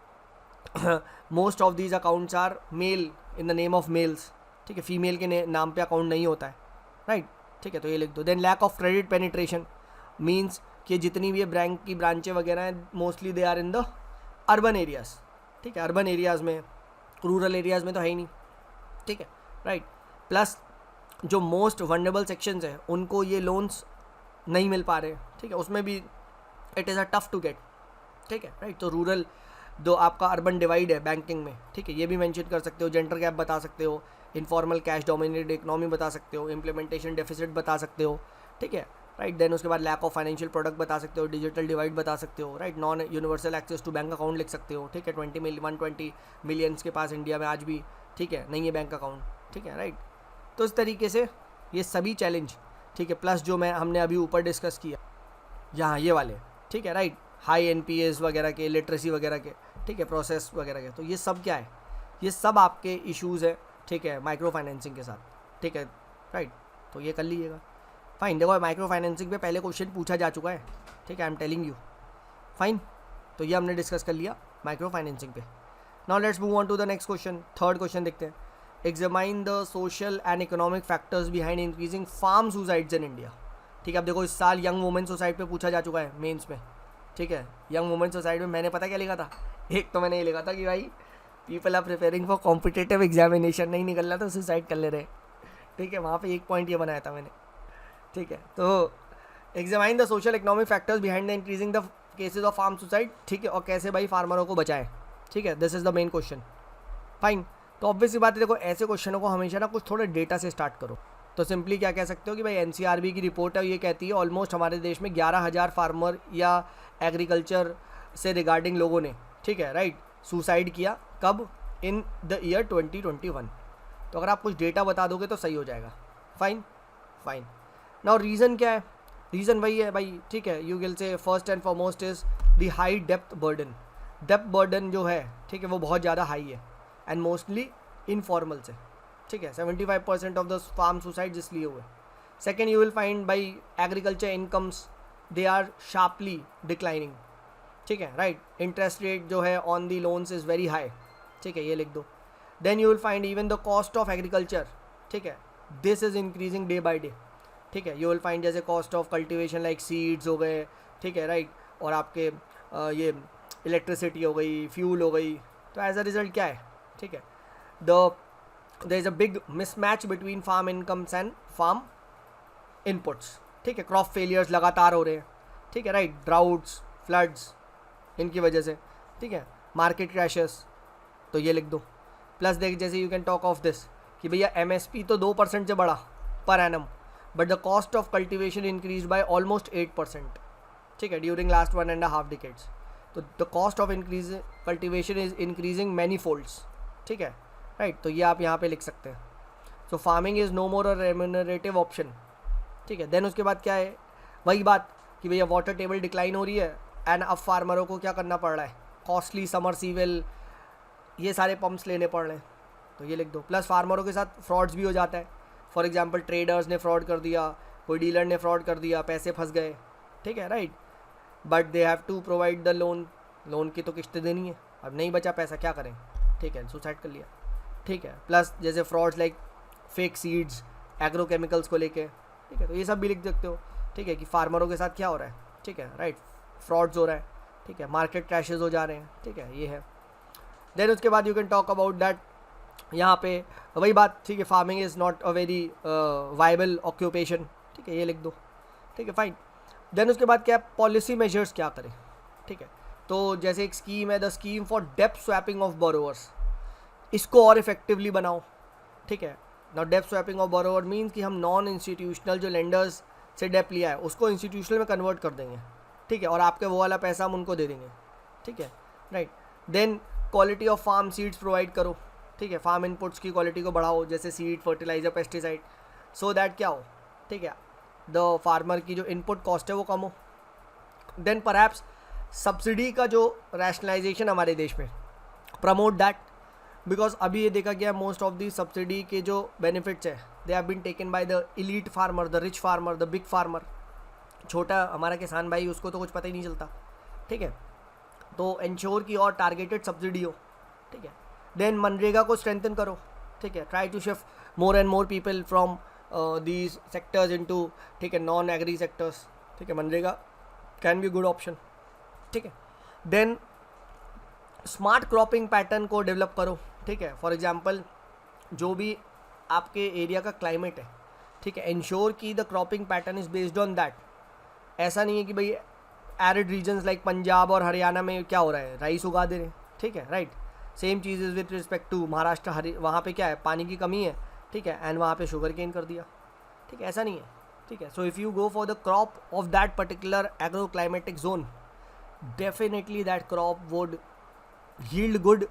most of these accounts are male in the name of males, ठीक है, फीमेल के नाम पे अकाउंट नहीं होता है, राइट, ठीक है, तो ये लिख दो। Then lack of credit penetration means कि जितनी भी बैंक की ब्रांचें वगैरह हैं mostly they are in the urban areas, ठीक है, अर्बन एरियाज़ में, रूरल एरियाज़ में तो है ही नहीं, ठीक है, राइट। प्लस जो मोस्ट वनरेबल सेक्शंस हैं उनको ये लोन्स नहीं मिल पा रहे, ठीक है, उसमें भी it is a tough to get, ठीक है, राइट। तो रूरल दो आपका अर्बन डिवाइड है बैंकिंग में, ठीक है, ये भी मेंशन कर सकते हो, जेंडर गैप बता सकते हो, इनफॉर्मल कैश डोमिनेटेड इकोनॉमी बता सकते हो, इम्प्लीमेंटेशन डेफिसिट बता सकते हो, ठीक है, राइट। देन उसके बाद लैक ऑफ फाइनेंशियल प्रोडक्ट बता सकते हो, डिजिटल डिवाइड बता सकते हो, right. Non universal access to bank account लिख सकते हो, ठीक है। 120 मिलियंस के पास इंडिया में आज भी, ठीक है, नहीं है बैंक अकाउंट, ठीक है, राइट। तो इस तरीके से ये सभी चैलेंज, ठीक है, प्लस जो हमने अभी ऊपर डिस्कस किया यहाँ ये वाले, ठीक है, राइट, हाई NPAs वगैरह के, लिटरेसी वगैरह के, ठीक है, प्रोसेस वगैरह के, तो ये सब क्या है, ये सब आपके इश्यूज़ है, ठीक है, माइक्रो फाइनेंसिंग के साथ, ठीक है, राइट। तो ये कर लीजिएगा, फाइन। देखो माइक्रो फाइनेंसिंग पे पहले क्वेश्चन पूछा जा चुका है, ठीक है, I am telling you, fine. तो ये हमने डिस्कस कर लिया माइक्रो फाइनेंसिंग पे। Now let's move on to the next question, third question देखते हैं। Examine the social and economic factors behind increasing farm suicides in India, ठीक है। अब देखो इस साल यंग वुमेन सुसाइड पे पूछा जा चुका है मेंस में, ठीक है। यंग वुमेन सुसाइड में मैंने पता क्या लिखा था, एक तो मैंने ये लिखा था कि भाई people are preparing for competitive examination, नहीं निकल रहा तो सुसाइड कर ले रहे, ठीक है, वहाँ पे एक पॉइंट ये बनाया था मैंने, ठीक है। तो examine the social economic factors behind the increasing the cases of farm suicide, ठीक है, और कैसे भाई फार्मरों को बचाएं, ठीक है, this is the main question, fine. तो ऑब्वियसली बात है, देखो ऐसे क्वेश्चनों को हमेशा ना कुछ थोड़े डेटा से स्टार्ट करो। तो सिंपली क्या कह सकते हो कि भाई NCRB की रिपोर्ट है, ये कहती है ऑलमोस्ट हमारे देश में 11,000 फार्मर या एग्रीकल्चर से रिगार्डिंग लोगों ने, ठीक है, राइट, सुसाइड किया, कब, इन द ईयर 2021। तो अगर आप कुछ डेटा बता दोगे तो सही हो जाएगा, फाइन, फाइन। नाउ रीज़न क्या है, रीज़न वही है भाई, ठीक है, यू विल से first and foremost is the high depth burden. Depth burden जो है, ठीक है, वो बहुत ज़्यादा हाई है एंड मोस्टली इनफॉर्मल से, ठीक है, 75% ऑफ द फार्म सुसाइड इसलिए हुए। Second, you will find by agriculture incomes they are sharply declining, ठीक है, राइट। इंटरेस्ट रेट जो है on the loans is very high, ठीक है, ये लिख दो। Then you will find even the cost of agriculture, ठीक है, this is increasing day by day, ठीक है। यू विल फाइंड जैसे cost of cultivation like seeds हो गए, ठीक है, राइट, और आपके ये इलेक्ट्रिसिटी हो गई, फ्यूल हो गई। तो एज अ रिजल्ट क्या है, ठीक है, there is a big mismatch between farm incomes and farm inputs, ठीक है। क्रॉप फेलियर्स लगातार हो रहे हैं, ठीक है, राइट, ड्राउट्स, फ्लड्स, इनकी वजह से, ठीक है, मार्केट क्रैशेस, तो ये लिख दो। प्लस देख जैसे you can talk of this कि भैया एमएसपी तो 2% से बढ़ा per annum, but the cost of cultivation increase by almost 8%, ठीक है, ड्यूरिंग लास्ट 1.5 डिकेड्स। तो the cost of increase cultivation is increasing many folds, ठीक है, राइट, तो ये आप यहाँ पे लिख सकते हैं। So farming is no more a remunerative option, ठीक है। देन उसके बाद क्या है, वही बात कि भैया वाटर टेबल डिक्लाइन हो रही है एंड अब फार्मरों को क्या करना पड़ रहा है, कॉस्टली समरसीवेल, ये सारे पंप्स लेने पड़ रहे हैं, तो ये लिख दो। प्लस फार्मरों के साथ फ्रॉड्स भी हो जाता है, फॉर एग्जांपल ट्रेडर्स ने फ्रॉड कर दिया, कोई डीलर ने फ्रॉड कर दिया, पैसे फंस गए, ठीक है, right, but they have to provide the loan, loan की तो किस्तें देनी है, अब नहीं बचा पैसा क्या करें, ठीक है, सुसाइड कर लिया, ठीक है। प्लस जैसे frauds like fake seeds, agro chemicals को लेके, ठीक है, तो ये सब भी लिख सकते हो, ठीक है, कि फार्मरों के साथ क्या हो रहा है, ठीक है, राइट, फ्रॉड्स हो रहा है, ठीक है, मार्केट क्रैशेस हो जा रहे हैं, ठीक है, ये है। देन उसके बाद you can talk about that, यहाँ पे वही बात, ठीक है, farming is not a very viable occupation, ठीक है, ये लिख दो, ठीक है, फाइन। देन उसके बाद क्या, पॉलिसी मेजर्स क्या करें, ठीक है, तो जैसे एक स्कीम है, the scheme for depth swapping of borrowers, इसको और इफेक्टिवली बनाओ, ठीक है। Now depth swapping of borrower means कि हम नॉन इंस्टीट्यूशनल जो लेंडर्स से डेप लिया है उसको इंस्टीट्यूशनल में कन्वर्ट कर देंगे, ठीक है, और आपके वो वाला पैसा हम उनको दे देंगे, ठीक है, right. Then quality of farm seeds provide करो, ठीक है, फार्म इनपुट्स की क्वालिटी को बढ़ाओ, जैसे seed, fertiliser, pesticide, so that क्या हो, ठीक है, द फार्मर की जो इनपुट कॉस्ट है वो कम हो। देन परहैप्स सब्सिडी का जो रैशनलाइजेशन हमारे देश में, प्रमोट दैट, बिकॉज अभी ये देखा गया मोस्ट ऑफ दी सब्सिडी के जो बेनिफिट्स है they have been taken by the elite farmer, the rich farmer, the big farmer, छोटा हमारा किसान भाई उसको तो कुछ पता ही नहीं चलता, ठीक है, तो इंश्योर की और टारगेटेड सब्सिडी हो, ठीक है। देन मनरेगा को स्ट्रेंथन करो, ठीक है, try to shift more and more people from these sectors into, ठीक है, नॉन एग्री सेक्टर्स, ठीक है, मनरेगा कैन बी गुड ऑप्शन, ठीक है। देन स्मार्ट क्रॉपिंग पैटर्न को डेवलप करो, ठीक है, फॉर एग्जांपल जो भी आपके एरिया का क्लाइमेट है, ठीक है, इंश्योर की the cropping pattern is based on that. ऐसा नहीं है कि भाई एरिड रीजन्स लाइक पंजाब और हरियाणा में क्या हो रहा है, राइस उगा दे रहे हैं, ठीक है, राइट, सेम चीज़ is with respect to Maharashtra, वहाँ पे क्या है, पानी की कमी है, ठीक है, एंड वहाँ पे शुगर केन कर दिया, ठीक है, ऐसा नहीं है, ठीक है। So if you go for the crop of that particular agro climatic zone, definitely that crop would yield good,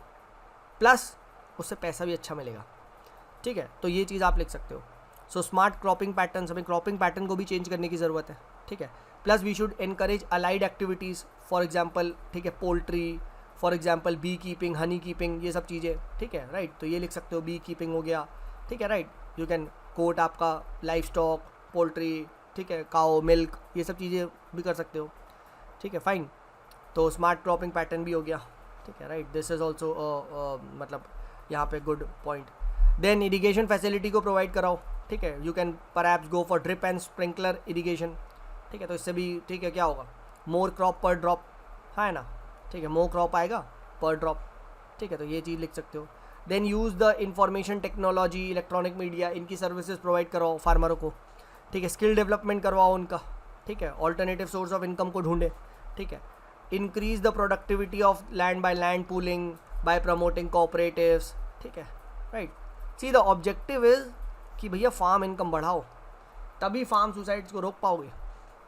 plus उससे पैसा भी अच्छा मिलेगा, ठीक है, तो ये चीज़ आप लिख सकते हो। सो स्मार्ट क्रॉपिंग पैटर्न, हमें क्रॉपिंग पैटर्न को भी चेंज करने की ज़रूरत है, ठीक है। Plus we should encourage allied activities, for example, ठीक है, poultry, for example bee keeping, honey keeping, ये सब चीज़ें, ठीक है, राइट, तो ये लिख सकते हो, बी कीपिंग हो गया, ठीक है, राइट, यू कैन कोट आपका लाइफ स्टॉक, पोल्ट्री, ठीक है, काओ मिल्क, ये सब चीज़ें भी कर सकते हो, ठीक है, फाइन। तो स्मार्ट क्रॉपिंग पैटर्न भी हो गया, ठीक है, राइट, दिस इज़ ऑल्सो मतलब यहाँ पे good point. Then irrigation facility को प्रोवाइड कराओ, ठीक है, you can perhaps go for drip and sprinkler irrigation, ठीक है, तो इससे भी, ठीक है, क्या होगा, मोर क्रॉप पर ड्रॉप, है ना, ठीक है, मोर क्रॉप आएगा पर ड्रॉप, ठीक है, तो ये चीज़ लिख सकते हो। Then use the information technology, electronic media, इनकी सर्विसेज प्रोवाइड करवाओ फार्मरों को, ठीक है, स्किल डेवलपमेंट करवाओ उनका, ठीक है, ऑल्टरनेटिव सोर्स ऑफ इनकम को ढूंढे, ठीक है, increase the productivity of land by land pooling, bye promoting cooperatives, ठीक है, right. See the objective is कि भैया फार्म इनकम बढ़ाओ, तभी फार्म सुसाइड्स को रोक पाओगे,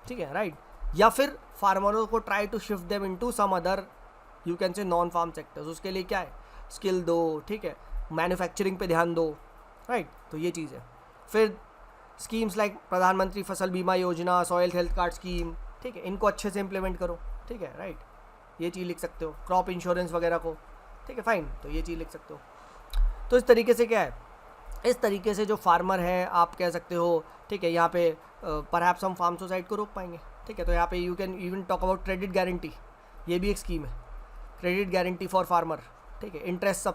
ठीक है, राइट, या फिर फार्मरों को try to shift them into some other, you can say non farm sectors, उसके लिए क्या है, स्किल दो, ठीक है, मैन्युफैक्चरिंग पे ध्यान दो, राइट, तो ये चीज़ है। फिर स्कीम्स लाइक प्रधानमंत्री फसल बीमा योजना, सॉइल हेल्थ कार्ड स्कीम, ठीक है, इनको अच्छे से इम्प्लीमेंट करो, ठीक है, राइट, ये चीज़ लिख सकते हो, क्रॉप इंश्योरेंस वगैरह को, ठीक है, फाइन, तो ये चीज़ लिख सकते हो। तो इस तरीके से क्या है, इस तरीके से जो फार्मर है आप कह सकते हो, ठीक है, यहाँ पे परहैप्स हम फार्म सुसाइड को रोक पाएंगे, ठीक है, तो यहाँ पे you can even talk about credit guarantee, ये भी एक स्कीम है, क्रेडिट गारंटी फॉर फार्मर, ठीक है, इंटरेस्ट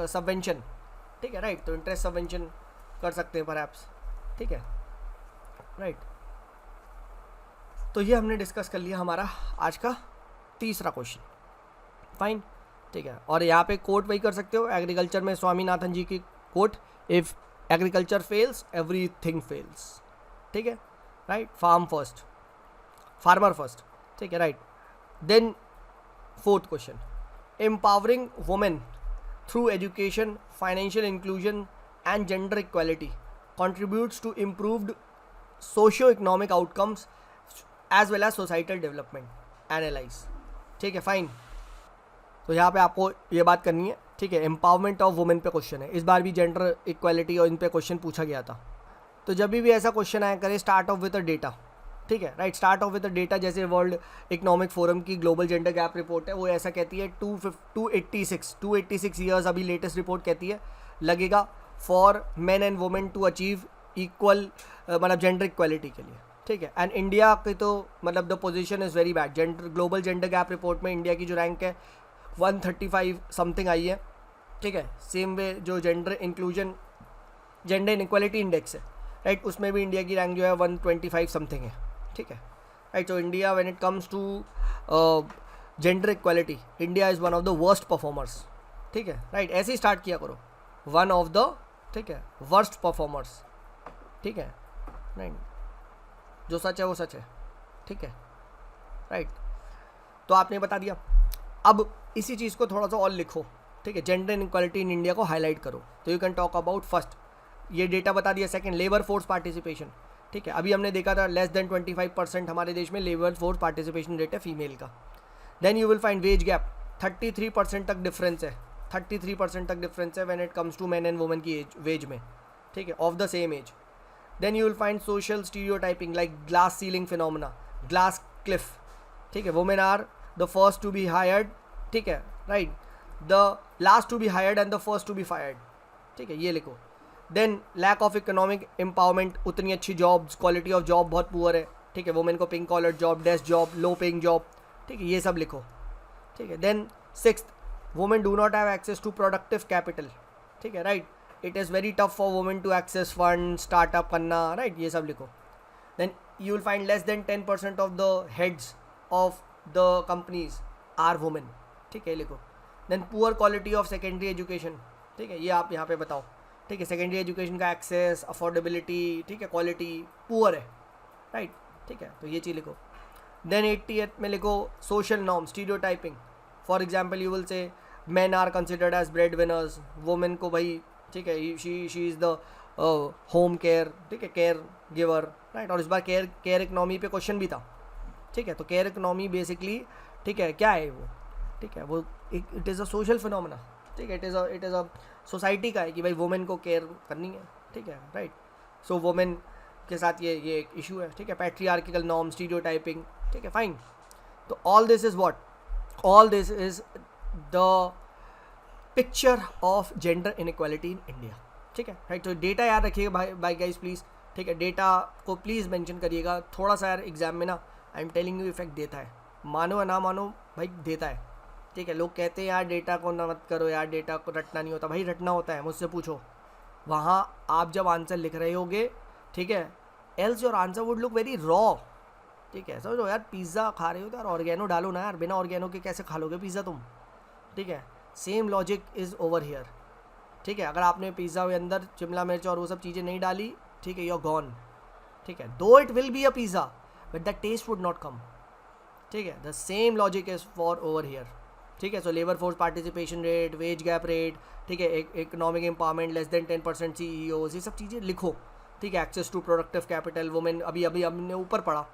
सबवेंशन, ठीक है, राइट, तो इंटरेस्ट सबवेंशन कर सकते हैं परहैप्स, ठीक है, राइट। तो ये हमने डिस्कस कर लिया हमारा आज का तीसरा क्वेश्चन, फाइन, ठीक है, और यहाँ पे कोट वही कर सकते हो, एग्रीकल्चर में स्वामीनाथन जी की quote, if agriculture fails everything fails, ठीक है, right, farm first. Farmer first, ठीक है, right. Then fourth question, empowering women through education, financial inclusion and gender equality contributes to improved socio-economic outcomes as well as societal development. Analyze, ठीक है, fine. तो यहाँ पे आपको ये बात करनी है, ठीक है। एम्पावरमेंट ऑफ वुमेन पे क्वेश्चन है, इस बार भी जेंडर इक्वालिटी और इन पे क्वेश्चन पूछा गया था। तो जब भी ऐसा क्वेश्चन आया करें start off with a data, ठीक है, right. Start off with a data, जैसे वर्ल्ड इकोनॉमिक फोरम की ग्लोबल जेंडर गैप रिपोर्ट है, वो ऐसा कहती है 286 ईयर्स अभी लेटेस्ट रिपोर्ट कहती है लगेगा for men and women to achieve equal, मतलब जेंडर इक्वालिटी के लिए, ठीक है। एंड इंडिया की तो मतलब the position is very bad. Gender global gender gap report में इंडिया की जो रैंक है 135 समथिंग आई है, ठीक है। सेम वे जो gender inclusion gender inequality index है, राइट, उसमें भी इंडिया की रैंक जो है 125 समथिंग है, ठीक है, राइट। तो India when it comes to gender equality, India is one of the worst performers, ठीक है, राइट। ऐसे ही स्टार्ट किया करो, वन ऑफ द, ठीक है, वर्स्ट परफॉर्मर्स, ठीक है, राइट। जो सच है वो सच है, ठीक है, राइट। तो आपने बता दिया। अब इसी चीज़ को थोड़ा सा और लिखो, ठीक है, जेंडर इनइक्वालिटी इन इंडिया को हाईलाइट करो। तो you can talk about first, ये डेटा बता दिया। सेकंड, लेबर फोर्स पार्टिसिपेशन, ठीक है, अभी हमने देखा था लेस देन 25% हमारे देश में लेबर फोर्स पार्टिसिपेशन रेट है फीमेल का। Then you will find wage gap, 33% तक डिफरेंस है, 33% तक डिफरेंस है when it comes to man and women की एज, वेज में, ठीक है, of the same age. Then you will find social stereotyping like glass ceiling phenomena, glass cliff, ठीक है, women are the first to be hired, ठीक है, right, the last to be hired and the first to be fired, ठीक है, ये लिखो। Then lack of economic empowerment, उतनी अच्छी जॉब्स, क्वालिटी ऑफ जॉब बहुत पुअर है, ठीक है, वुमेन को pink collar job, desk job, low paying job, ठीक है, ये सब लिखो, ठीक है। Then sixth, women do not have access to productive capital, ठीक है, right, it is very tough for women to access fund, startup करना, राइट, ये सब लिखो। Then you will find less than 10% of the heads of the companies are women, ठीक है, लिखो। Then poor quality of secondary education, ठीक है, ये आप यहाँ पे बताओ, ठीक है, सेकेंडरी एजुकेशन का एक्सेस, अफोर्डेबिलिटी, ठीक है, क्वालिटी पुअर है, राइट, ठीक है, तो ये चीज़ लिखो। देन 80th में लिखो social norm, stereotyping, for example you will say man are considered as bread winners, women को भाई, ठीक है, she is the home care, ठीक है, केयर गिवर, राइट। और इस बार केयर इकनॉमी पे क्वेश्चन भी था, ठीक है। तो केयर इकनॉमी बेसिकली, ठीक है, क्या है वो, ठीक है, वो it is a social phenomena, ठीक है, इट इज़ अ सोसाइटी का है कि भाई वुमेन को केयर करनी है, ठीक है, राइट। सो वुमेन के साथ ये एक इशू है, ठीक है, पैट्रियार्किकल नॉर्म, स्टीरियोटाइपिंग, ठीक है, फाइन। तो all this is what, all this is the picture of gender inequality in India, ठीक है, राइट। तो डेटा याद रखिएगा भाई गाइस प्लीज़, ठीक है, डेटा को प्लीज़ मेंशन करिएगा थोड़ा सा यार, एग्जाम में ना आई एम टेलिंग यू इफेक्ट देता है, मानो या ना मानो भाई देता है, ठीक है। लोग कहते हैं यार डेटा को ना मत करो यार, डेटा को रटना नहीं होता, भाई रटना होता है, मुझसे पूछो। वहाँ आप जब आंसर लिख रहे होगे, ठीक है, else your answer would look very raw, ठीक है। समझो यार, पिज़्ज़ा खा रहे हो तो यार ऑर्गेनो डालो ना यार, बिना ऑर्गेनो के कैसे खा लोगे पिज़्ज़ा तुम, ठीक है। Same logic is over here, ठीक है। अगर आपने पिज़्ज़ा के अंदर शिमला मिर्च और वो सब चीज़ें नहीं डाली, ठीक है, यू आर गॉन, ठीक है। Though it will be a pizza but the taste would not come, ठीक है। The same logic is for over here, ठीक है। So labour force participation rate, wage gap rate, ठीक है, economic empowerment, less than 10% CEOs, ये सब चीज़ें लिखो, ठीक है। Access to productive capital, women, अभी हमने ऊपर पढ़ा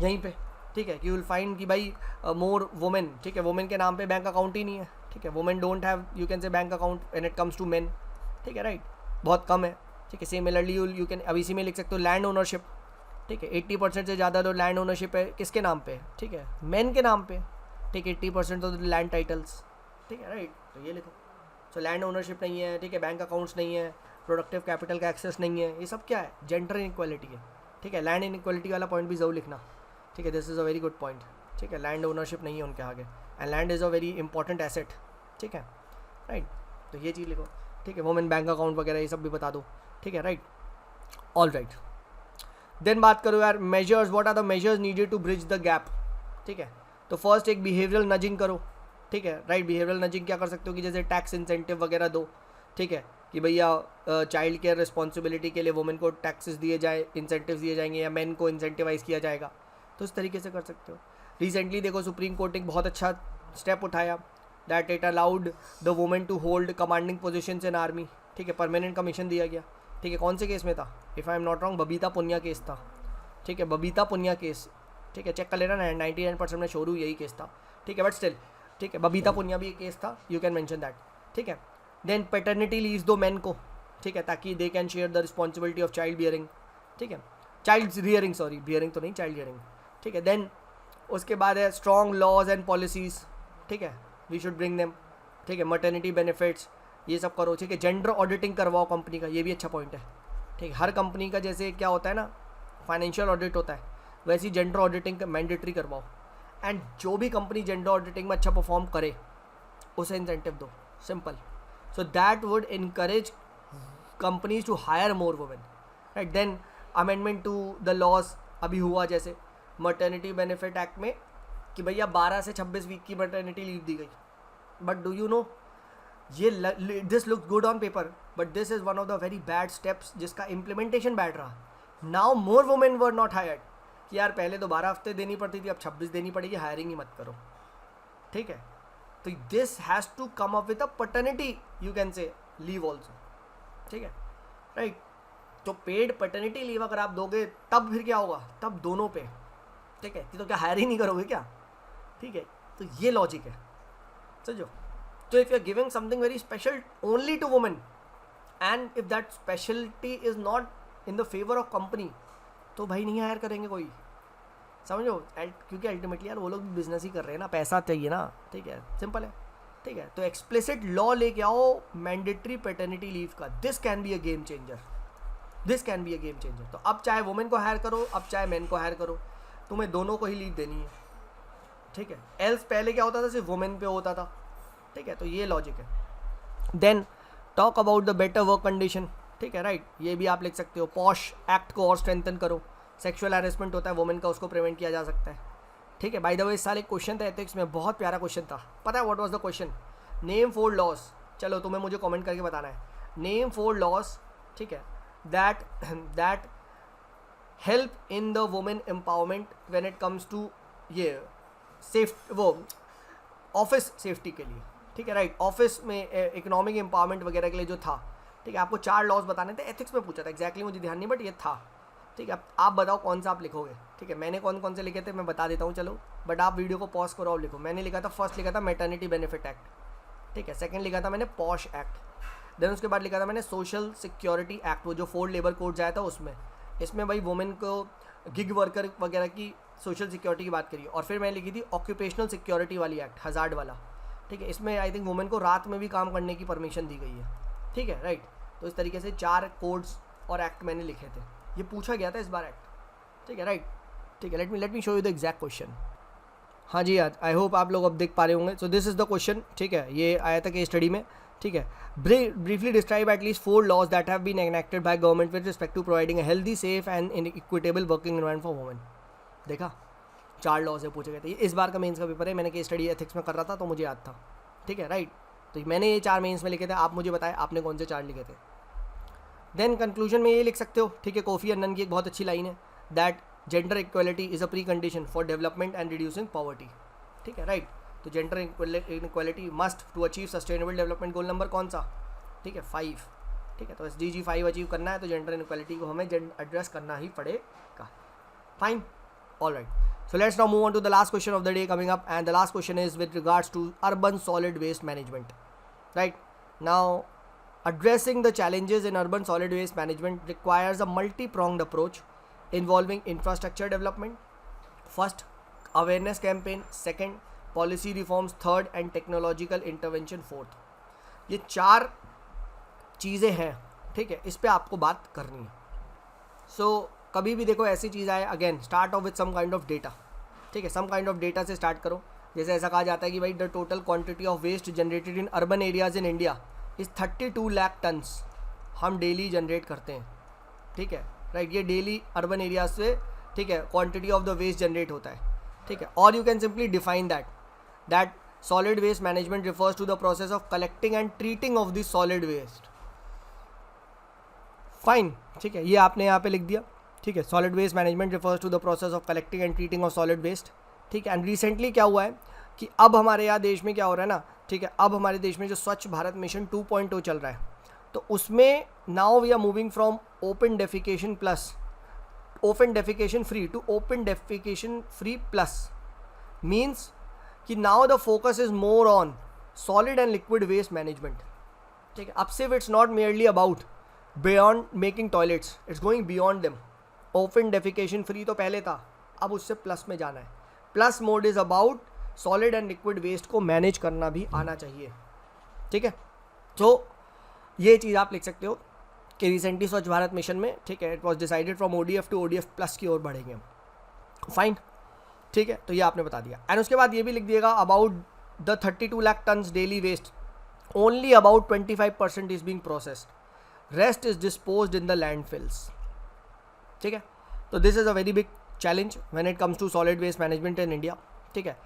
यहीं पे, ठीक है, कि यू विल फाइंड कि भाई मोर वुमेन, ठीक है, वुमेन के नाम पे बैंक अकाउंट ही नहीं है, ठीक है, women don't have you can say bank account when it comes to men, ठीक है, राइट, बहुत कम है, ठीक है। सिमिलरली यू कैन अब इसी में लिख सकते हो लैंड ओनरशिप, ठीक है, 80% से ज़्यादा तो लैंड ओनरशिप है किसके नाम पे, ठीक है, मेन के नाम पे, ठीक है, 80% तो लैंड टाइटल्स, ठीक है, राइट। तो ये लिखो, सो लैंड ओनरशिप नहीं है, ठीक है, बैंक अकाउंट्स नहीं है, प्रोडक्टिव कैपिटल का एक्सेस नहीं है, ये सब क्या है, जेंडर इनइक्वालिटी है, ठीक है। लैंड इनइक्वालिटी वाला पॉइंट भी ज़रूर लिखना, ठीक है, this is a very good point, ठीक है। लैंड ओनरशिप नहीं है उनके आगे, and land is a very important asset, ठीक है, राइट। तो ये चीज़ लिखो, ठीक है, वुमेन बैंक अकाउंट वगैरह ये सब भी बता दो, ठीक है, राइट, ऑल राइट। देन बात करो यार measures, what are the measures needed to bridge the gap, ठीक है। तो फर्स्ट एक बिहेवियरल नजिंग करो, ठीक है, राइट। बिहेवियरल नजिंग क्या कर सकते हो कि जैसे टैक्स इंसेंटिव वगैरह दो, ठीक है, कि भैया चाइल्ड केयर रिस्पॉन्सिबिलिटी के लिए वुमेन को टैक्सेस दिए जाए, इंसेंटिव दिए जाएंगे, या मैन को इंसेंटिवाइज किया जाएगा, तो इस तरीके से कर सकते हो। रिसेंटली देखो सुप्रीम कोर्ट ने एक बहुत अच्छा स्टेप उठाया, that it allowed the women to hold commanding positions in army. ठीक है, परमानेंट कमीशन दिया गया। ठीक है, कौन से केस में था? If I am not wrong Babita Punia case था। ठीक है, बबीता पुनिया केस, ठीक है, चेक कर लेना, 99% में शोरू यही केस था। ठीक है, बट स्टिल ठीक है, बबीता पुनिया भी एक केस था, यू कैन मेंशन दैट। ठीक है, देन पैटर्निटी लीव्स दो मेन को, ठीक है, ताकि they can share the responsibility of child bearing. ठीक है, चाइल्ड रियरिंग, सॉरी बियरिंग तो नहीं, चाइल्ड बियरिंग। ठीक है, देन उसके बाद है स्ट्रॉन्ग लॉज एंड पॉलिसीज़। ठीक है, वी शुड ब्रिंग देम। ठीक है, मटर्निटी बेनिफिट्स ये सब करो। ठीक है, जेंडर ऑडिटिंग करवाओ कंपनी का, ये भी अच्छा पॉइंट है। ठीक है, हर कंपनी का जैसे क्या होता है ना, फाइनेंशियल ऑडिट होता है, वैसे ही जेंडर ऑडिटिंग मैंडेटरी करवाओ। एंड जो भी कंपनी जेंडर ऑडिटिंग में अच्छा परफॉर्म करे उसे इंसेंटिव दो, सिंपल। So that would encourage companies to hire more women, right. Then amendment to the laws अभी हुआ, जैसे मटर्निटी बेनिफिट एक्ट में कि भैया 12 से 26 वीक की मटर्निटी लीव दी गई। बट डू यू नो, ये this looks good on paper, but this is one of the very bad steps जिसका इम्प्लीमेंटेशन बैड रहा। Now more women were not hired, कि यार पहले तो 12 हफ्ते देनी पड़ती थी, अब 26 देनी पड़ेगी, हायरिंग ही मत करो। ठीक है, तो this has to come up with a paternity, you can say leave also. ठीक है, राइट। तो पेड पैटर्निटी लीव अगर आप दोगे तब फिर क्या होगा, तब दोनों पे। ठीक है, तो क्या हायर ही नहीं करोगे क्या? ठीक है, तो ये लॉजिक है, समझो। तो if you are giving something very special only to women and if that speciality is not in the favour of company, तो भाई नहीं हायर करेंगे कोई, समझो। क्योंकि अल्टीमेटली यार वो लोग भी बिजनेस ही कर रहे हैं ना, पैसा चाहिए ना। ठीक है, सिंपल है। ठीक है, तो एक्सप्लिसिट लॉ लेके आओ मैंडेटरी पैटर्निटी लीव का, this can be a game changer, this can be a game changer. तो अब चाहे वुमेन को हायर करो, अब चाहे मैन को हायर करो, तुम्हें दोनों को ही लीव देनी है। ठीक है, एल्स पहले क्या होता था, सिर्फ वुमेन पे होता था। ठीक है, तो ये लॉजिक है। Then talk about the better work condition. ठीक है, राइट, ये भी आप लिख सकते हो। पॉश एक्ट को और स्ट्रेंथन करो, सेक्सुअल हैरेसमेंट होता है वुमेन का, उसको प्रिवेंट किया जा सकता है। ठीक है, बाय द वे इस साल एक क्वेश्चन था एथिक्स में, बहुत प्यारा क्वेश्चन था। पता है what was the question? Name 4 laws, चलो तुम्हें मुझे कमेंट करके बताना है। नेम 4 लॉज, ठीक है, that help in the women empowerment when it comes to ये सेफ, वो ऑफिस सेफ्टी के लिए। ठीक है, राइट, ऑफिस में इकोनॉमिक एम्पावरमेंट वगैरह के लिए जो था। ठीक है, आपको 4 लॉज बताने थे, एथिक्स में पूछा था, एग्जैक्टली मुझे ध्यान नहीं, बट ये था। ठीक है, आप बताओ कौन सा आप लिखोगे। ठीक है, मैंने कौन कौन से लिखे थे मैं बता देता हूँ, चलो, बट आप वीडियो को पॉज करो और लिखो। मैंने लिखा था, फर्स्ट लिखा था मैटरनिटी बेनिफिट एक्ट। ठीक है, सेकंड लिखा था मैंने पॉश एक्ट। देन उसके बाद लिखा था मैंने सोशल सिक्योरिटी एक्ट, वो जो 4 लेबर कोड आया था उसमें। इसमें भाई वुमेन को गिग वर्कर वगैरह की सोशल सिक्योरिटी की बात करिए। और फिर मैंने लिखी थी ऑक्यूपेशनल सिक्योरिटी वाली एक्ट, हज़ार्ड वाला। ठीक है, इसमें आई थिंक वुमेन को रात में भी काम करने की परमिशन दी गई है। ठीक है, राइट, तो इस तरीके से 4 कोड्स और एक्ट मैंने लिखे थे, ये पूछा गया था इस बार एक्ट। ठीक है, राइट। ठीक है, let me show you the exact question. हाँ जी यार, आई होप आप लोग अब देख पा रहे होंगे। सो दिस इज़ द क्वेश्चन। ठीक है, ये आया था केस स्टडी में। ठीक है, briefly describe at least 4 laws that have been enacted by government with respect to providing a healthy, safe and equitable working environment for women। देखा, 4 लॉ से पूछे गए थे। इस बार का मेंस का पेपर है, मैंने केस स्टडी एथिक्स में कर रहा था तो मुझे याद था। ठीक है, राइट, तो मैंने ये 4 मेंस में लिखे थे, आप मुझे बताएं आपने कौन से 4 लिखे थे। देन कंक्लूजन में ये लिख सकते हो। ठीक है, कोफी अन्नन की एक बहुत अच्छी लाइन है, that gender equality is a precondition for development and reducing poverty. ठीक है, राइट, तो gender equality must to achieve sustainable development goal number कौन सा? ठीक है, 5। ठीक है, तो SDG 5 अचीव करना है तो जेंडर इनक्वालिटी को हमें एड्रेस करना ही पड़ेगा। Fine, all right. So let's now move on to the last question of the day coming up, and the last question is with regards to urban solid waste management. Right now, addressing the challenges in urban solid waste management requires a multi-pronged approach involving infrastructure development, first, awareness campaign, second, policy reforms, third, and technological intervention, fourth. ये 4 चीज़ें हैं। ठीक है, इस पे आपको बात करनी है। सो कभी भी देखो ऐसी चीज़ आए, again start off with some kind of data. ठीक है, सम काइंड ऑफ डेटा से स्टार्ट करो। जैसे ऐसा कहा जाता है कि भाई the total quantity of waste generated in urban areas in India is 32 lakh tons, हम डेली जनरेट करते हैं। ठीक है, राइट, ये डेली अर्बन एरियाज से, ठीक है, quantity of the waste generate होता है। ठीक है, और you can simply define that solid waste management refers to the process of collecting and treating of the solid waste. Fine, ठीक है, ये आपने यहाँ पे लिख दिया। ठीक है, solid waste management refers to the process of collecting and treating of solid waste. ठीक है, एंड रिसेंटली क्या हुआ है कि अब हमारे यहाँ देश में क्या हो रहा है ना, ठीक है, अब हमारे देश में जो स्वच्छ भारत मिशन 2.0 चल रहा है, तो उसमें now we are moving from open defecation free to open defecation free plus. Means कि now the focus is more on solid and liquid waste management. ठीक है, अब सिर्फ it's not merely about beyond making toilets, it's going beyond them. Open defecation free तो पहले था, अब उससे प्लस में जाना है। Plus mode is about solid and liquid waste को मैनेज करना भी आना चाहिए। ठीक है, तो ये चीज़ आप लिख सकते हो कि रिसेंटली स्वच्छ भारत मिशन में, ठीक है, it was decided from ODF to ODF plus की ओर बढ़ेंगे हम। फाइन, ठीक है, तो ये आपने बता दिया। एंड उसके बाद ये भी लिख दिएगा about the 32 lakh tons daily waste, only about 25% is being processed, rest is disposed in the landfills. ठीक है, तो this is a very big challenge when it comes to solid waste management in India. ठीक है,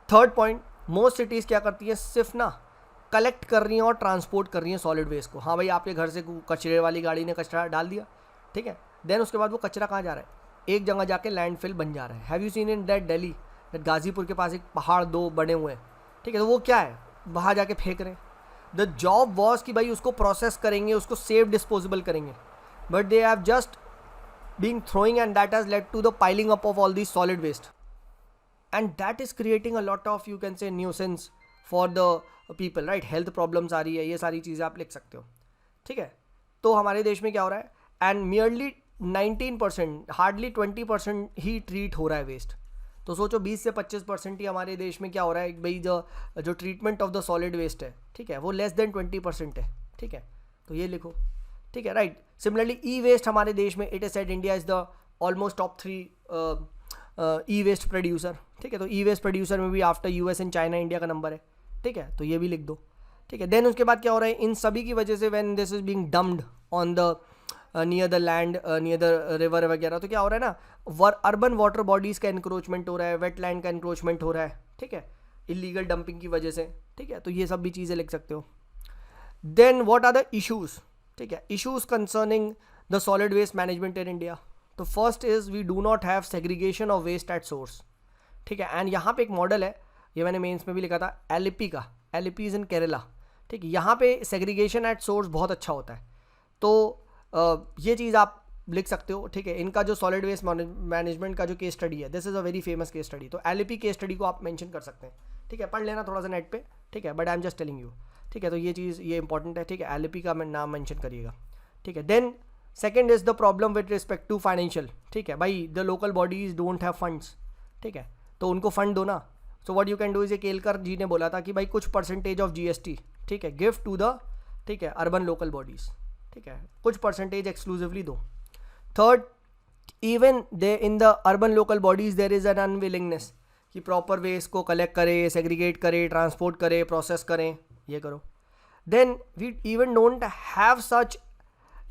third point, most cities क्या करती है, सिर्फ ना कलेक्ट कर रही हैं और ट्रांसपोर्ट कर रही हैं सॉलिड वेस्ट को। हाँ भाई, आपके घर से कचरे वाली गाड़ी ने कचरा डाल दिया, ठीक है, देन उसके बाद वो कचरा कहाँ जा रहा है, एक जगह जाके लैंडफिल बन जा रहा है। Have you seen in that Delhi, that Ghazipur के पास एक पहाड़ 2 बने हुए हैं, ठीक है, तो वो क्या है, वहाँ जाके फेंक रहे हैं। द जॉब वॉज कि भाई उसको प्रोसेस करेंगे, उसको सेफ डिस्पोजेबल करेंगे, but they have just being throwing and that has led to the piling up of all this solid waste, and that is creating a lot of, you can say, nuisance for the people, right. Health problems आ रही है, ये सारी चीज़ें आप लिख सकते हो। ठीक है, तो हमारे देश में क्या हो रहा है, and merely 19%, hardly 20% he treat हो रहा है वेस्ट। तो सोचो 20 से 25% ही हमारे देश में क्या हो रहा है भाई, जो treatment of the solid waste है, ठीक है, वो लेस देन 20% है। ठीक है, तो ये लिखो। ठीक है, राइट। सिमिलरली ई वेस्ट हमारे देश में, it is said India is the almost top 3 e waste producer. ठीक है, तो ई वेस्ट प्रोड्यूसर में भी after US and China India का नंबर है। ठीक है, तो ये भी लिख दो। ठीक है, देन उसके बाद क्या हो रहा है, इन सभी की वजह से when this is being dumped on the near the land, near the river वगैरह, तो क्या हो रहा है ना, अर्बन वाटर बॉडीज़ का इंक्रोचमेंट हो रहा है, वेटलैंड का इंक्रोचमेंट हो रहा है। ठीक है, इलीगल डंपिंग की वजह से। ठीक है, तो ये सब भी चीज़ें लिख सकते हो। Then what are the issues, ठीक है, issues concerning the solid waste management in India. तो first is we do not have segregation of waste at source. ठीक है, एंड यहाँ पे एक मॉडल है, ये मैंने मेंस में भी लिखा था, LAP का, LAP इज़ इन केरला। ठीक है, यहाँ पे सेग्रीगेशन एट सोर्स बहुत अच्छा होता है, तो ये चीज़ आप लिख सकते हो। ठीक है, इनका जो सॉलिड वेस्ट मैनेजमेंट का जो केस स्टडी है, this is a very famous case study, तो LAP केस स्टडी को आप मेंशन कर सकते हैं। ठीक है, पढ़ लेना थोड़ा सा नेट पे। ठीक है, but I am just telling you. ठीक है, तो ये चीज़ ये इंपॉर्टेंट है। ठीक है, LAP का नाम मेंशन करिएगा। ठीक है, then second is the problem with respect to financial. ठीक है भाई, the local bodies don't have funds. ठीक है, तो उनको फंड दो ना। So what you can do is, ये केलकर जी ने बोला था कि भाई कुछ परसेंटेज ऑफ GST, ठीक है, गिव टू द, ठीक है, अर्बन लोकल बॉडीज़। ठीक है, कुछ परसेंटेज एक्सक्लूसिवली दो। Third, even they in the urban local bodies there is an unwillingness कि प्रॉपर वेस्ट को कलेक्ट करे, सेग्रीगेट करे, ट्रांसपोर्ट करे, प्रोसेस करें, ये करो। Then we even don't have such,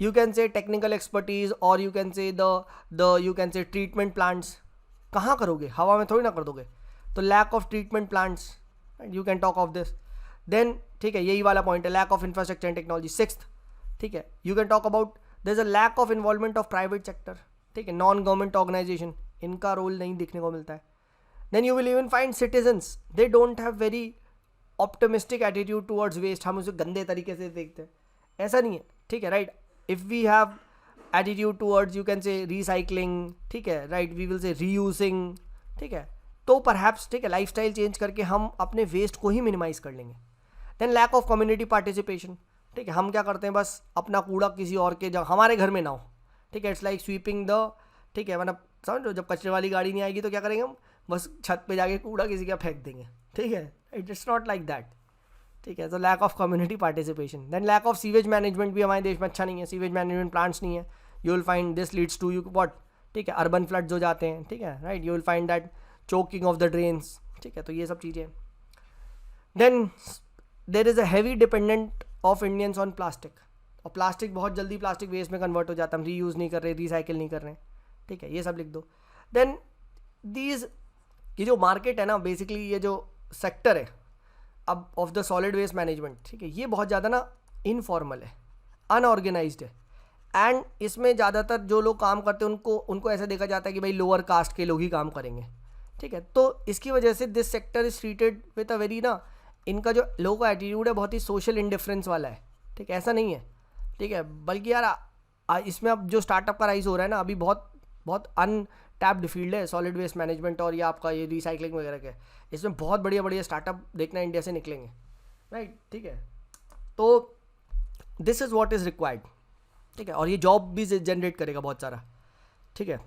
you can say, technical expertise, or you can say you can say treatment plants। कहाँ करोगे, हवा में थोड़ी ना कर दोगे, तो lack of treatment plants, you can talk of this। then ठीक है, यही वाला पॉइंट है, lack of infrastructure and technology। Sixth, ठीक है, you can talk about there's a lack of involvement of private sector। ठीक है, नॉन गवर्नमेंट ऑर्गेनाइजेशन, इनका रोल नहीं दिखने को मिलता है। then you will even find citizens, they don't have very optimistic attitude towards waste। हम उसे गंदे तरीके से देखते हैं, ऐसा नहीं है। ठीक है, right. if we have attitude towards, you can say, recycling, ठीक है, right, we will say reusing, ठीक है, तो perhaps, ठीक है, लाइफस्टाइल चेंज करके हम अपने वेस्ट को ही मिनिमाइज कर लेंगे। Then lack of community participation. ठीक है, हम क्या करते हैं, बस अपना कूड़ा किसी और के जगह, हमारे घर में ना हो। ठीक है, इट्स लाइक स्वीपिंग द, ठीक है, मतलब समझो, जब कचरे वाली गाड़ी नहीं आएगी तो क्या करेंगे हम, बस छत पे जाके कूड़ा किसी का फेंक देंगे। ठीक है, इट्स नॉट लाइक दैट। ठीक है, तो lack of community participation. Then lack of sewage management भी हमारे देश में अच्छा नहीं है, सीवेज मैनेजमेंट प्लांट्स नहीं है। You will find this leads to you what, ठीक है, अर्बन फ्लड्स हो जाते हैं। ठीक है, right, you will find that choking of the drains. ठीक है, तो ये सब चीज़ें। Then there is a heavy dependent of Indians on plastic, और प्लास्टिक बहुत जल्दी प्लास्टिक वेस्ट में कन्वर्ट हो जाता है, हम रीयूज़ नहीं कर रहे, रिसाइकिल नहीं कर रहे। ठीक है, ये सब लिख दो। देन दीज, ये जो मार्केट है ना, बेसिकली ये जो सेक्टर है अब of the solid waste management, ठीक है, ये बहुत ज़्यादा ना इनफॉर्मल है, अनऑर्गेनाइज्ड है, एंड इसमें ज़्यादातर जो लोग काम करते हैं उनको ऐसा देखा जाता है कि भाई लोअर कास्ट के लोग ही काम करेंगे, ठीक है। तो इसकी वजह से this sector is treated with a very ना, इनका जो लोगों का एटीट्यूड है बहुत ही सोशल इंडिफरेंस वाला है, ठीक है, ऐसा नहीं है, ठीक है। बल्कि यार इसमें अब जो स्टार्टअप का राइज हो रहा है ना, अभी बहुत बहुत अनटैप्ड फील्ड है सॉलिड वेस्ट मैनेजमेंट और ये आपका ये रिसाइकलिंग वगैरह के, इसमें बहुत बढ़िया बढ़िया स्टार्टअप देखना इंडिया से निकलेंगे, राइट, ठीक है। तो this is what is required, ठीक है, और ये जॉब भी जनरेट करेगा बहुत सारा, ठीक है।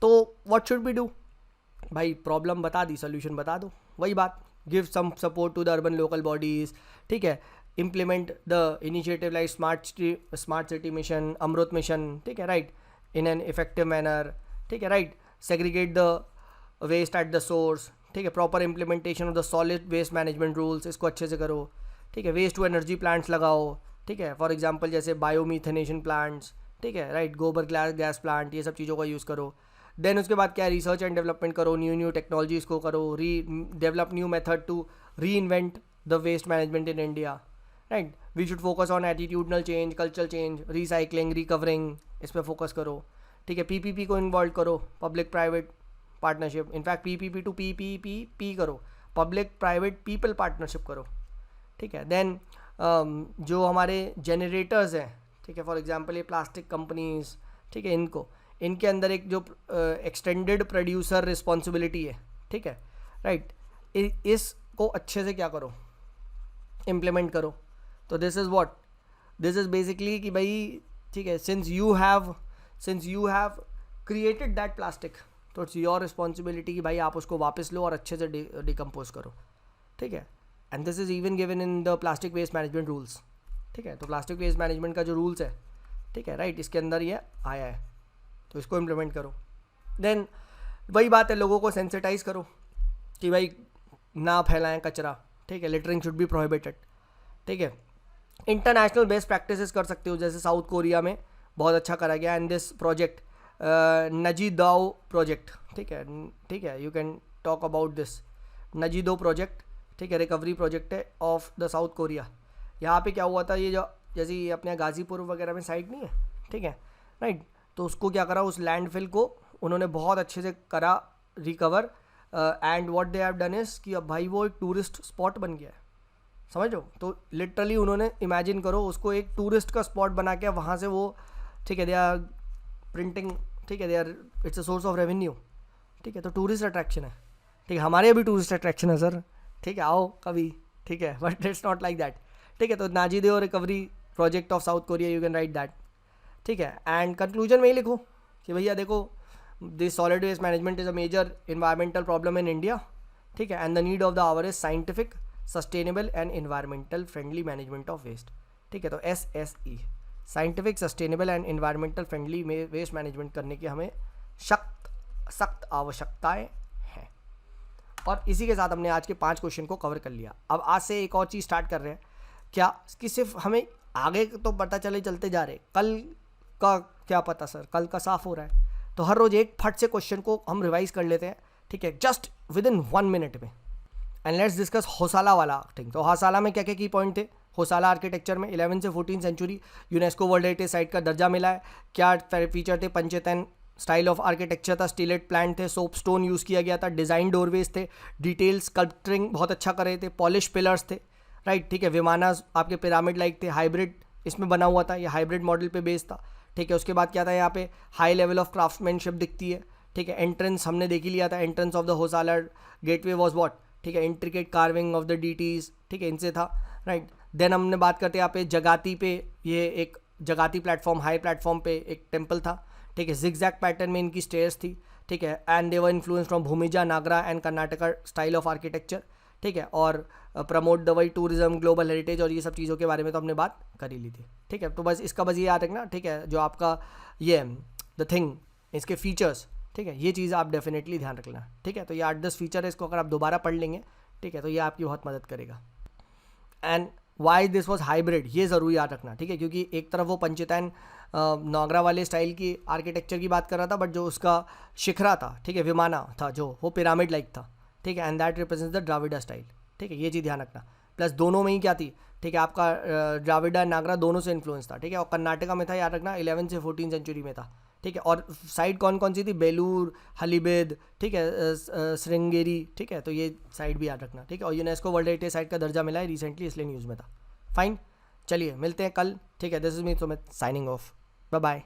तो व्हाट शुड बी डू, भाई प्रॉब्लम बता दी, सोल्यूशन बता दो, वही बात, give some support to the urban local bodies, ठीक है, implement the initiative like smart city mission, Amrut mission, ठीक है, right, in an effective manner, ठीक है, right, segregate the waste at the source, ठीक है, proper implementation of the solid waste management rules, इसको अच्छे से करो, ठीक है, वेस्ट टू एनर्जी प्लांट्स लगाओ, ठीक है, फॉर एग्जांपल जैसे बायोमीथेनेशन प्लांट्स, ठीक है, राइट, गोबर गैस प्लांट, ये सब चीज़ों का यूज़ करो। देन उसके बाद क्या, रिसर्च एंड डेवलपमेंट करो, न्यू टेक्नोलॉजीज़ को करो, develop new method to reinvent the waste management in India, right. We should focus on attitudinal change, cultural change, recycling, recovering, इस पर फोकस करो, ठीक है। पीपीपी को इन्वॉल्व करो, public private partnership, in fact PPP to PPP करो, public private people partnership करो, ठीक है। देन जो हमारे जनरेटर्स हैं, ठीक है, फॉर एग्जांपल ये प्लास्टिक कंपनीज, ठीक है, इनके अंदर एक जो एक्सटेंडेड प्रोड्यूसर रिस्पॉन्सिबिलिटी है, ठीक है, राइट, इसको अच्छे से क्या करो, इम्प्लीमेंट करो। तो दिस इज़ बेसिकली कि भाई, ठीक है, since you have created that plastic, तो इट्स योर रिस्पॉन्सिबिलिटी कि भाई आप उसको वापस लो और अच्छे से डिकम्पोज करो, ठीक है। And this is even given in the plastic waste management rules, ठीक है। तो प्लास्टिक वेस्ट मैनेजमेंट का जो रूल्स है, ठीक है, राइट, इसके अंदर ये आया है, तो इसको इम्प्लीमेंट करो। देन वही बात है, लोगों को सेंसिटाइज करो कि भाई ना फैलाएं कचरा, ठीक है, लिटरिंग शुड बी प्रोहिबिटेड, ठीक है। इंटरनेशनल बेस्ट प्रैक्टिसेस कर सकते हो, जैसे साउथ कोरिया में बहुत अच्छा करा गया, and this project Nanjido project, ठीक है, you can talk about this Nanjido project, ठीक है, रिकवरी प्रोजेक्ट है ऑफ द साउथ कोरिया। यहाँ पे क्या हुआ था, ये जो जैसे ये अपने गाजीपुर वगैरह में साइड नहीं है, ठीक है, राइट, तो उसको क्या करा, उस लैंडफिल को उन्होंने बहुत अच्छे से करा recover, and what they have done is कि अब भाई वो एक टूरिस्ट स्पॉट बन गया है, समझो। तो लिटरली उन्होंने, इमेजिन करो, उसको एक टूरिस्ट का स्पॉट बना के वहाँ से वो, ठीक है, दे आर प्रिंटिंग, ठीक है, they are, it's a source of revenue, ठीक है। तो टूरिस्ट अट्रैक्शन है, ठीक है, हमारे अभी टूरिस्ट अट्रैक्शन है सर, ठीक है, आओ कभी, ठीक है, but it's not like that, ठीक है। तो Nanjido recovery project of South Korea, you can write that, ठीक है। एंड कंक्लूजन में ही लिखो कि भैया देखो, this solid waste management is a major environmental problem in India, ठीक है, and the need of the hour is scientific, sustainable and environmental friendly management of waste, ठीक है। तो SSE, scientific, sustainable and environmental friendly waste management करने की हमें सख्त आवश्यकताएँ हैं। और इसी के साथ हमने आज के 5 क्वेश्चन को कवर कर लिया। अब आज से एक और चीज़ स्टार्ट कर रहे हैं, क्या कि सिर्फ हमें आगे तो पता चलते जा रहे, कल का क्या पता सर, कल का साफ हो रहा है, तो हर रोज़ एक फट से क्वेश्चन को हम रिवाइज कर लेते हैं, ठीक है, जस्ट विद इन 1 मिनट में। एंड लेट्स डिस्कस होसाला वाला थिंग। तो होसाला में क्या क्या की पॉइंट थे, होसाला आर्किटेक्चर में 11 से 14 century UNESCO world heritage site का दर्जा मिला है। क्या फीचर थे, पंचेतन स्टाइल ऑफ आर्किटेक्चर था, स्टीलेट प्लांट थे, सोप स्टोन यूज़ किया गया था, डिज़ाइन डोरवेज थे, डिटेल स्कल्पचरिंग बहुत अच्छा कर रहे थे, पॉलिश पिलर्स थे, राइट, ठीक है, विमानास आपके पिरामिड लाइक थे, हाइब्रिड इसमें बना हुआ था, ये हाइब्रिड मॉडल पे बेस्ड था, ठीक है। उसके बाद क्या था, यहाँ पे हाई लेवल ऑफ क्राफ्टमैनशिप दिखती है, ठीक है। एंट्रेंस हमने देख ही लिया था, entrance of the Hoysala gateway was what, ठीक है, intricate carving of the deities, ठीक है, इनसे था, राइट। देन हमने बात करते हैं यहाँ पे जगाती पे, ये एक जगाती प्लेटफॉर्म, हाई प्लेटफॉर्म पे एक टेम्पल था, ठीक है, जिगजैग पैटर्न में इनकी स्टेयर्स थी, ठीक है, and they were influence from Bhumija, Nagara and Karnataka style of architecture, ठीक है, और प्रमोट द वही टूरिज्म, ग्लोबल हेरिटेज और ये सब चीज़ों के बारे में तो हमने बात कर ही ली थी, ठीक है। तो बस इसका बस ये याद रखना, ठीक है, जो आपका ये द थिंग, इसके फीचर्स, ठीक है, ये चीज़ आप डेफिनेटली ध्यान रख लेना, ठीक है। तो ये 8-10 फीचर है, इसको अगर आप दोबारा पढ़ लेंगे, ठीक है, तो ये आपकी बहुत मदद करेगा। And why this was hybrid, ये ज़रूर याद रखना, ठीक है, क्योंकि एक तरफ वो पंचेतन नागरा वाले स्टाइल की आर्किटेक्चर की बात कर रहा था, बट जो उसका शिखरा था, ठीक है, विमाना था जो, वो पिरामिड लाइक था, ठीक है, and that represents the Dravida style, ठीक है, ये चीज़ ध्यान रखना। प्लस दोनों में ही क्या थी, ठीक है, आपका द्राविड़ा नागरा दोनों से इन्फ्लुएंस था, ठीक है, और कर्नाटका में था, याद रखना 11 से 14 सेंचुरी में था, ठीक है। और साइड कौन कौन सी थी, बेलूर, हलीबेद, ठीक है, श्रृंगेरी, ठीक है, तो ये साइड भी याद रखना, ठीक है। और यूनेस्को वर्ल्ड हेरिटेज साइट का दर्जा मिला है रिसेंटली, इसलिए न्यूज़ में था। फाइन, चलिए मिलते हैं कल, ठीक है। This is me Sumit signing off, bye bye.